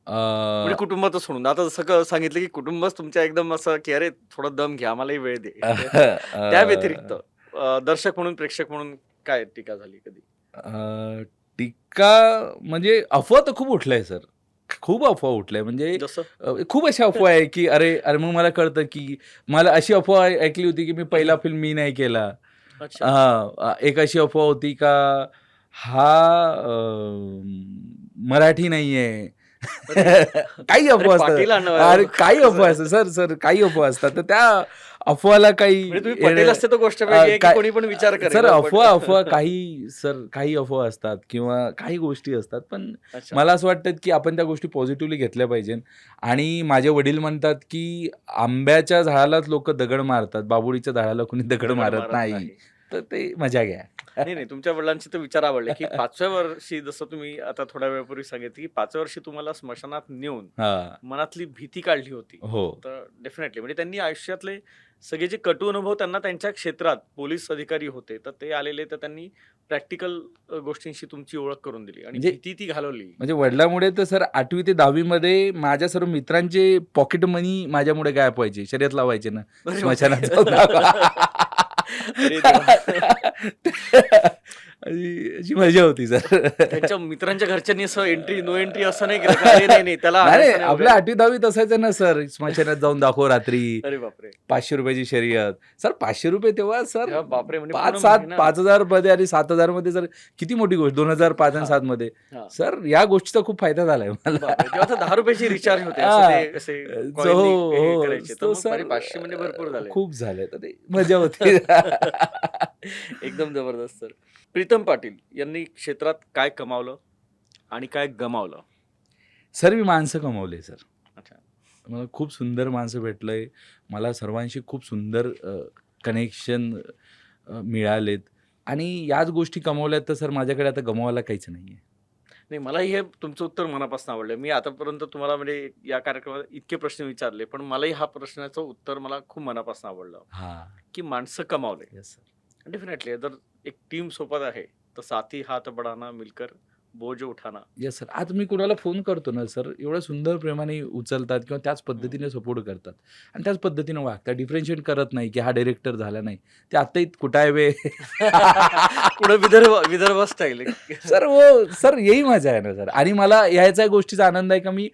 म्हणजे कुटुंबाचं सोडून, आता जसं सांगितलं की कुटुंबच तुमच्या एकदम असं की अरे थोडा दम घ्या, आम्हालाही वेळ दे. त्या व्यतिरिक्त दर्शक म्हणून, प्रेक्षक म्हणून काय टीका झाली कधी? टीका म्हणजे अफवा तर खूप उठलाय सर. खूप अफवा उठलाय. म्हणजे जसं खूप अशा अफवा आहे की अरे मग मला कळतं की मला अशी अफवा ऐकली होती की मी पहिला फिल्म मी नाही केला. अच्छा. एक अशी अफवा होती का हा मराठी नाहीये. काही अफवा पाटील असतात. अरे काही अफवा असतात सर काही अफवा असतात. तर त्या अफवाला काही म्हणजे तुम्ही पटेल असते तर गोष्ट वेगळी आहे की कोणी पण विचार करेल. सर पण- अफवा काही अफवा असतात किंवा काही गोष्टी असतात. पण अच्छा. मला असं वाटतं की आपण त्या गोष्टी पॉझिटिव्हली घेतल्या पाहिजे. आणि माझे वडील म्हणतात की आंब्याच्या झाडालाच लोक दगड मारतात, बाबुळीच्या झाडाला कोणी दगड मारत नाही. तर ते मजा घ्या. नाही, तुमच्या वडिलांचे तर विचार आवडले की 5व्या वर्षी, जसं तुम्ही आता थोड्या वेळापूर्वी सांगितलं की 5व्या वर्षी तुम्हाला स्मशानात नेऊन हा. मनातली भीती काढली होती. हो. तर डेफिनेटली म्हणजे त्यांनी आयुष्यातले सगळे जे कटू अनुभव त्यांना त्यांच्या क्षेत्रात पोलीस अधिकारी होते, तर ते आलेले, तर त्यांनी प्रॅक्टिकल गोष्टींशी तुमची ओळख करून दिली आणि म्हणजे- भीती ती घालवली. म्हणजे वडिलांमुळे तर सर 8वी ते 10वी मध्ये माझ्या सर्व मित्रांचे पॉकेट मनी माझ्यामुळे गायब व्हायचे, शर्यत लावायचे ना अरे स्मशानात बापरे. जाऊन. अरे देवा. अशी मजा होती सर. त्यांच्या मित्रांच्या घरच्यांनी असं नो एंट्री असं नाही केलं का? अरे नाही त्याला नाही आणायचं नाही आपल्या वगैरे? 8वी 10वीत असायचं ना सर, स्मशानात जाऊन दाखव रात्री. अरे बापरे. 500 रुपयाची शर्यत. सर 500 रुपये तेव्हा सर तेव्हा बापरे, म्हणजे 5-7 पूर्ण 5,000 मध्ये आणि 7,000 मध्ये सर किती मोठी गोष्ट. 2005 आणि हा. 7 मध्ये हा. सर या गोष्टीचा खूप फायदा झालाय मला. बापरे, तेव्हा तर 10 रुपयाची रिचार्ज होते. हा. असं ते असे coin हो, हे हो. करायचे. तर तो मग सर 500 म्हणजे भरपूर झाले. खूप झाले. तर ते मजा होती. एकदम जबरदस्त सर. प्रीतम पाटील यांनी क्षेत्रात काय कमावलं आणि काय गमावलं? सर मी माणसं कमावले सर. अच्छा. मला खूप सुंदर माणसं भेटलंय. मला सर्वांशी खूप सुंदर कनेक्शन मिळालेत आणि याच गोष्टी कमावल्यात. तर सर माझ्याकडे आता गमावायला काहीच नाहीये. नाही, मलाही हे तुमचं उत्तर मनापासून आवडलं. मी आतापर्यंत तुम्हाला म्हणजे या कार्यक्रमात इतके प्रश्न विचारले, पण मलाही हा प्रश्नाचं उत्तर मला खूप मनापासून आवडलं हा. की माणसं कमावले. Yes sir. डेफिनेटली जर एक टीम सोबत आहे तर साथी हात बढाना मिलकर बोझ उठाना. Yes sir. आज मी कुणाला फोन करतो ना सर, एवढ्या सुंदर प्रेमाने उचलतात किंवा त्याच पद्धतीने सपोर्ट करतात आणि त्याच पद्धतीने वागतात. डिफरेन्शिएट करत नाही की हा डायरेक्टर झाला नाही. ते आता कुठं आहे वे. कुठं विदर्भ स्टाईल. सर हो सर यही मजा आहे ना सर. आणि मला याचा गोष्टीचा आनंद आहे का मी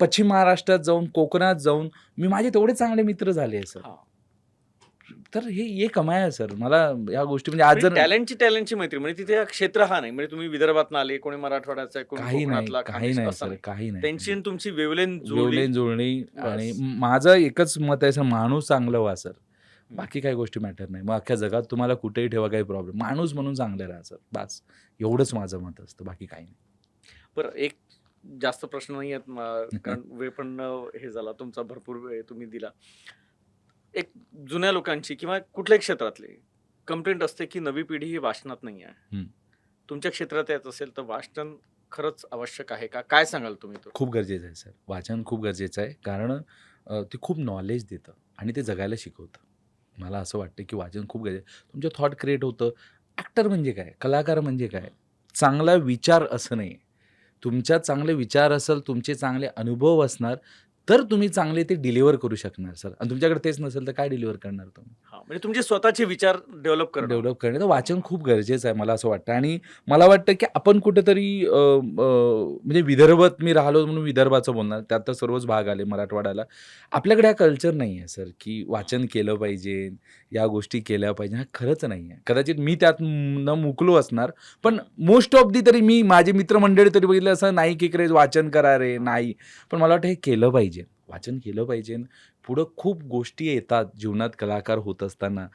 पश्चिम महाराष्ट्रात जाऊन, कोकणात जाऊन मी माझे तेवढे चांगले मित्र झाले सर. तर हे कमाय आहे सर. मला या गोष्टी म्हणजे आज जर टॅलेंटची मैत्री, म्हणजे तिथे क्षेत्र हा नाही, म्हणजे तुम्ही विदर्भात आले, कोणी मराठवाड्याचा, कोणी काही नाही कोकणातला, काही नाही असं सर नाही. काही नाही. त्यांची आणि तुमची वेवलेन जुळली. जुळणी आणि Yes. माझं एकच मत आहे सर, माणूस चांगलं व्हा सर. बाकी काही गोष्टी मॅटर नाही. मग अख्ख्या जगात तुम्हाला कुठेही ठेवा काही प्रॉब्लेम, माणूस म्हणून चांगले राहा सर, बस एवढंच माझं मत असतं, बाकी काही नाही. बरं, एक जास्त प्रश्न नाही आहेत कारण वेळ पण हे झाला, तुमचा भरपूर वेळ तुम्ही दिला. एक जुन्या लोकांची किंवा कुठल्याही क्षेत्रातली कंप्लेंट असते की नवी पिढी ही वाचनात नाही आहे. हम्म. तुमच्या क्षेत्रात येत असेल तर वाचन खरंच आवश्यक आहे का? काय सांगाल तुम्ही तो? खूप गरजेचं आहे सर, वाचन खूप गरजेचं आहे, कारण ते खूप नॉलेज देतं आणि ते जगायला शिकवतं. मला असं वाटतं की वाचन खूप गरजेचं. तुमचं थॉट क्रिएट होतं. ॲक्टर म्हणजे काय, कलाकार म्हणजे काय, चांगला विचार असं नाही. तुमच्यात चांगले विचार असेल, तुमचे चांगले अनुभव असणार, तर तुम्ही चांगले ते डिलिव्हर करू शकणार सर. आणि तुमच्याकडे तेच नसेल तर काय डिलिव्हर करणार तुम्ही? हा, म्हणजे तुमचे स्वतःचे विचार डेव्हलप करणं. डेव्हलप करणे तर वाचन खूप गरजेचं आहे, मला असं वाटतं. आणि मला वाटतं की आपण कुठेतरी म्हणजे विदर्भात मी राहिलो म्हणून विदर्भाचं बोलणार, त्यात तर सर्वच भाग आले मराठवाड्याला. आपल्याकडे हा कल्चर नाही आहे सर की वाचन केलं पाहिजे, या गोष्टी केल्या पाहिजे, हा खरंच नाही आहे. कदाचित मी त्यात न मुकलो असणार, पण मोस्ट ऑफ दी तरी मी माझे मित्रमंडळी तरी बघितलं असं नाही की क्रेज वाचन करा रे, नाही. पण मला वाटतं हे केलं पाहिजे, वाचन केलं पाहिजे. पुढं खूप गोष्टी येतात जीवनात कलाकार होत असताना,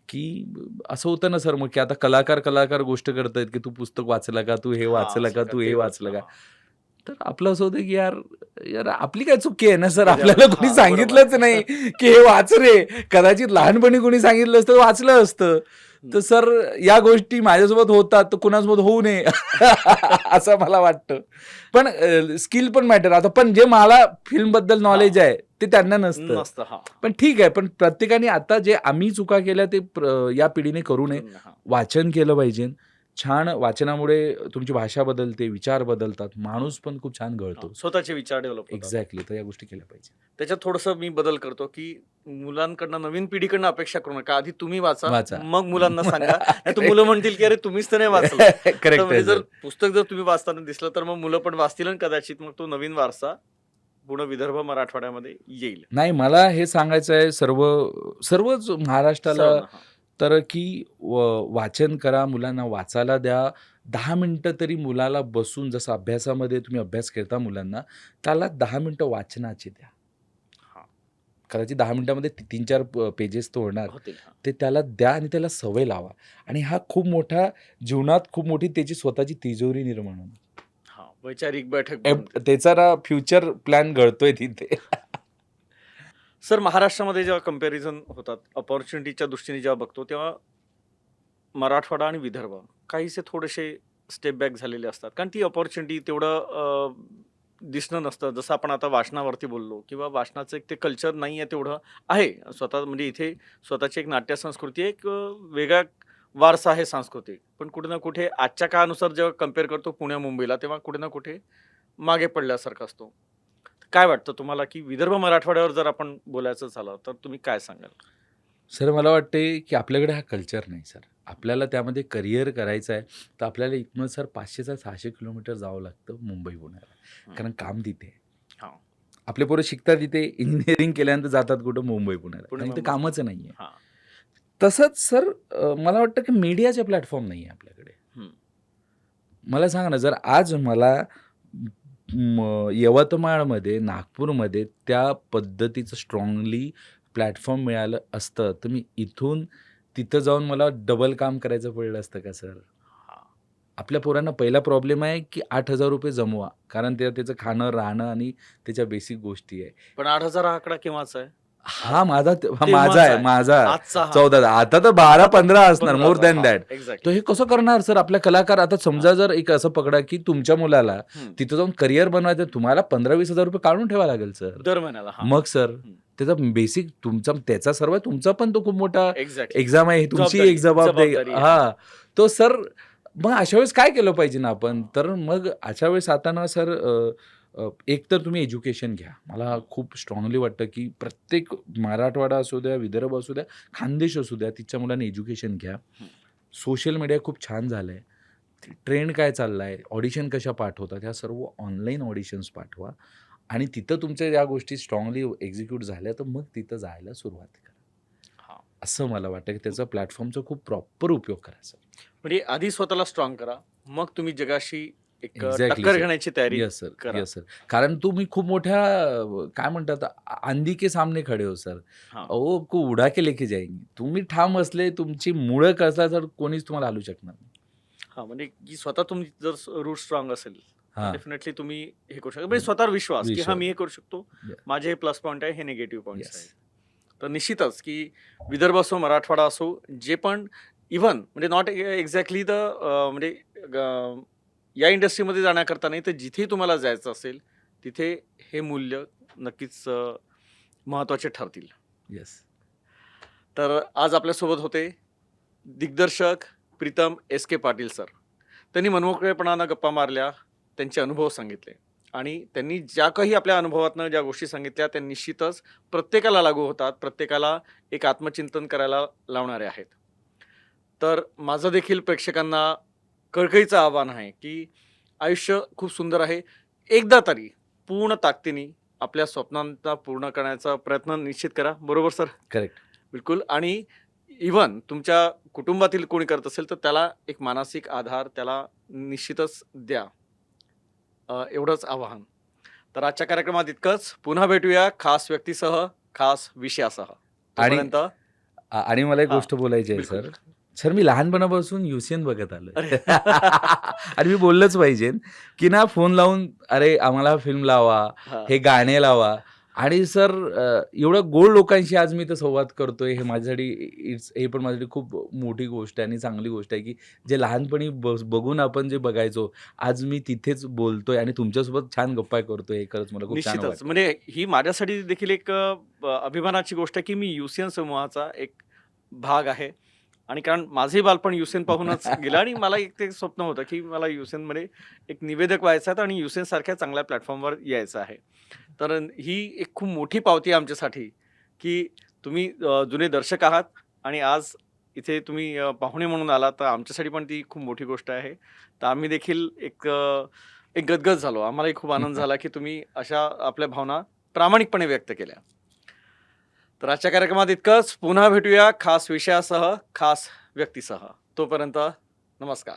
की असं होतं ना सर मग की आता कलाकार गोष्ट करतायत की तू पुस्तक वाचलं का, तू हे वाचलं का, तू हे वाचलं का. तर आपलं असं होतं की यार यार आपली काय चुकी आहे ना सर, आपल्याला कोणी हा, सांगितलंच नाही की हे वाच रे. कदाचित लहानपणी कोणी सांगितलं असतं वाचलं असतं. तर सर या गोष्टी माझ्यासोबत होतात तर कुणासोबत होऊ नये असं मला वाटतं. पण स्किल पण मॅटर. आता पण जे मला फिल्मबद्दल नॉलेज आहे ते त्यांना नसतं. नसतं. हा, पण ठीक आहे, पण प्रत्येकाने आता जे आम्ही चुका केल्या ते या पिढीने करू नये. हा. वाचन केलं पाहिजे. छान वाचनामुळे तुमची भाषा बदलते, विचार बदलतात, माणूस पण खूप छान घडतो. स्वतःचे विचार डेव्हलप होतात. एक्झॅक्टली. तर या गोष्टी केल्या पाहिजे. त्याच्यात थोडंसं मी बदल करतो की मुलांकडनं, नवीन पिढीकडनं अपेक्षा करू नका. आधी तुम्ही वाचा. वाचा, मग मुलांना सांगा. नाही तर मुलं म्हणतील की अरे तुम्हीच तर नाही वाचलं. तर करेक्ट म्हणजे आहे जर सर. पुस्तक जर तुम्ही वाचताना दिसलं तर मग मुलं पण वाचतील आणि कदाचित मग तो नवीन वारसा पूर्ण विदर्भ मराठवाड्यामध्ये येईल. नाही, मला हे सांगायचं आहे सर्वच महाराष्ट्राला, सर्वांना, हा. तर की वाचन करा, मुलांना वाचायला द्या. 10 मिनिटं तरी मुलाला बसून, जसं अभ्यासामध्ये तुम्ही अभ्यास करता मुलांना, त्याला 10 मिनिटं वाचनाची द्या. हा. कदाचित 10 मिनिटामध्ये 3-4 पेजेस तो होणार. होतील. हा. ते त्याला द्या आणि त्याला सवय लावा. आणि हा खूप मोठा जीवनात खूप मोठी त्याची स्वतःची तिजोरी निर्माण होणार. हा, वैचारिक बैठक बनते. त्याचा ना फ्युचर प्लॅन घडतोय तिथे. सर, महाराष्ट्रामध्ये जेव्हा कंपॅरिझन होतात, अपॉर्च्युनिटीच्या दृष्टीने जेव्हा बघतो, तेव्हा मराठवाडा आणि विदर्भ काहीसे थोडेसे स्टेप बॅक झालेले असतात. कारण ती अपॉर्च्युनिटी तेवढं दिसणं नसतं. जसं आपण आता वाचनावरती बोललो किंवा वाचनाचं एक ते कल्चर नाही आहे तेवढं आहे. स्वतः म्हणजे इथे स्वतःची एक नाट्य संस्कृती, एक वेगळा वारसा आहे सांस्कृतिक. पण कुठे ना कुठे आजच्या काळानुसार जेव्हा कंपेअर करतो पुण्या मुंबईला, तेव्हा कुठे ना कुठे मागे पडल्यासारखा असतो. काय वाटतं तुम्हाला की विदर्भ मराठवाड्यावर जर आपण बोलायचं झालं तर तुम्ही काय सांगाल? सर मला वाटते की आपल्याकडे हा कल्चर नाही सर. आपल्याला त्यामध्ये करिअर करायचं आहे, तर आपल्याला इथनं सर 500-600 किलोमीटर जावं लागतं मुंबई पुण्याला. कारण काम तिथे आहे. हां. आपले पोरं शिकतात तिथे, इंजिनिअरिंग केल्यानंतर जातात कुठं मुंबई पुण्याला. पुणे, कारण ते मुंबई. कामच नाही आहे. हां. तसंच सर मला वाटतं की मीडियाचे प्लॅटफॉर्म नाही आहे आपल्याकडे. हं. मला सांगा ना, जर आज मला यवतमाळमध्ये, नागपूरमध्ये त्या पद्धतीचं स्ट्रॉंगली प्लॅटफॉर्म मिळालं असतं, तर मी इथून तिथं जाऊन मला डबल काम करायचं पडलं असतं का सर? हां. आपल्या पोरांना पहिला प्रॉब्लेम आहे की ₹8,000 जमवा. कारण त्याचं खाणं, राहणं आणि त्याच्या बेसिक गोष्टी आहे. पण 8,000 हा आकडा केव्हाचा आहे? हा माझा तेव्हाचा आहे. आहे. माझा आजचा हा. 14. आता तर 12-15 असणार, मोर 15चा. दॅन हां, दॅट. एक्झॅक्टली. तर हे कसं करणार सर आपल्या कलाकार? आता समजा जर एक असं पकडा की तुमच्या मुलाला हं. तिथं जाऊन करिअर बनवायचं, तुम्हाला ₹15,000-20,000 काढून ठेवावं लागेल सर. दर महिन्याला. हां. मग सर हं. त्याचा बेसिक त्याचा सर्व तुमचा पण तो खूप मोठा एक्झॅक्टली. एक्झाम आहे, तुमची जबाबदारी. एक जबाबदारी. जबाबदारी आहे. हा तो सर, मग अशा वेळेस काय केलं पाहिजे ना आपण? तर मग अशा वेळेस आता ना सर एक तर तुम्ही एज्युकेशन घ्या. मला खूप स्ट्रॉंगली वाटतं की प्रत्येक मराठवाडा असू द्या, विदर्भ असू द्या, खानदेश असू द्या, तिच्या मुलांनी एज्युकेशन घ्या. सोशल मीडिया खूप छान झालं आहे. ट्रेंड काय चालला आहे, ऑडिशन कशा पाठवतात, ह्या सर्व ऑनलाईन ऑडिशन्स पाठवा आणि तिथं तुमच्या या गोष्टी स्ट्रॉंगली एक्झिक्यूट झाल्या, तर मग तिथं जायला सुरुवात करा. हां. असं मला वाटतं की त्याचा प्लॅटफॉर्मचा खूप प्रॉपर उपयोग करा सर. म्हणजे आधी स्वतःला स्ट्रॉंग करा, मग तुम्ही जगाशी एक एक्झॅक्टली टक्कर सर. घेण्याची तयारी येस सर, करा. Yes sir. कारण तुम्ही खूप मोठ्या काय म्हणतात आंधी के सामने खडे हो सर. हां. वो आपको उडा के लेके जाएंगे. तुम्ही ठाम असले, तुमची मुळं कसला तर कोणीच तुम्हाला हलवू शकणार नाही. हां, म्हणजे की स्वतः तुमची जर रूट स्ट्रॉंग असेल, तर हां. डेफिनेटली तुम्ही हे करू शकता. म्हणजे स्वतःवर विश्वास, की हां, विश्वास. मी हे करू शकतो. Yeah. माझे हे प्लस पॉइंट आहे, हे निगेटिव्ह पॉइंट्स येस. आहेत. तर निश्चितच की विदर्भ असो, मराठवाडा असो, जे पण इव्हन म्हणजे नॉट एक्झॅक्टली द म्हणजे या इंडस्ट्रीमध्ये जाण्याकरता नाही, तर जिथेही तुम्हाला जायचं असेल, तिथे हे मूल्य नक्कीच महत्त्वाचे ठरतील. येस. तर आज आपल्यासोबत होते दिग्दर्शक प्रीतम एस के पाटील सर. त्यांनी मनमोकळेपणानं गप्पा मारल्या, त्यांचे अनुभव सांगितले आणि त्यांनी ज्या काही आपल्या अनुभवातनं ज्या गोष्टी सांगितल्या त्या निश्चितच प्रत्येकाला लागू होतात, प्रत्येकाला एक आत्मचिंतन करायला लावणारे आहेत. तर माझं देखील प्रेक्षकांना कळकळीचं आव्हान आहे की आयुष्य खूप सुंदर आहे. एकदा तरी पूर्ण ताकदीने आपल्या स्वप्नांना पूर्ण करण्याचा प्रयत्न निश्चित करा. बरोबर सर? करेक्ट. बिलकुल. आणि इव्हन तुमच्या कुटुंबातील कोणी करत असेल तर त्याला एक मानसिक आधार त्याला निश्चितच द्या. एवढंच आवाहन. तर आजच्या कार्यक्रमात इतकंच. पुन्हा भेटूया खास व्यक्तीसह, खास विषयासह. आणि तोपर्यंत आणि मला एक हां, गोष्ट बोलायची आहे बिलकुल. सर. सर मी लहानपणापासून युसीएन बघत आलोय. अरे! आणि मी बोललंच पाहिजे, की ना फोन लावून "अरे आम्हाला फिल्म लावा, हां. हे गाणे लावा." आणि सर एवढं गोड लोकांशी आज मी इथं संवाद करतोय हे माझ्यासाठी हे पण माझ्यासाठी खूप मोठी गोष्ट आहे आणि चांगली गोष्ट आहे, की जे लहानपणी बघून आपण जे बघायचो, आज मी तिथेच बोलतोय आणि तुमच्यासोबत छान गप्पा करतोय. हे खरंच मला खूप छान निश्चितच. वाटतं. म्हणजे ही माझ्यासाठी देखील एक अभिमानाची गोष्ट आहे, की मी युसीएन समूहाचा एक भाग आहे. आणि कारण माझंही बालपण युसेन पाहूनच गेलं आणि मला एक ते स्वप्न होतं, की मला युसेनमध्ये एक निवेदक व्हायचं आहे आणि युसेनसारख्या चांगल्या प्लॅटफॉर्मवर यायचं आहे. तर ही एक खूप मोठी पावती आहे आमच्यासाठी, की तुम्ही जुने दर्शक आहात आणि आज इथे तुम्ही पाहुणे म्हणून आलात, तर आमच्यासाठी पण ती खूप मोठी गोष्ट आहे. तर आम्ही देखील एक गदगद झालो. आम्हालाही खूप आनंद झाला, की तुम्ही अशा आपल्या भावना प्रामाणिकपणे व्यक्त केल्या. तर आजच्या कार्यक्रमात इतकंच. पुन्हा भेटूया खास विषयासह, खास व्यक्तीसह. तोपर्यंत नमस्कार.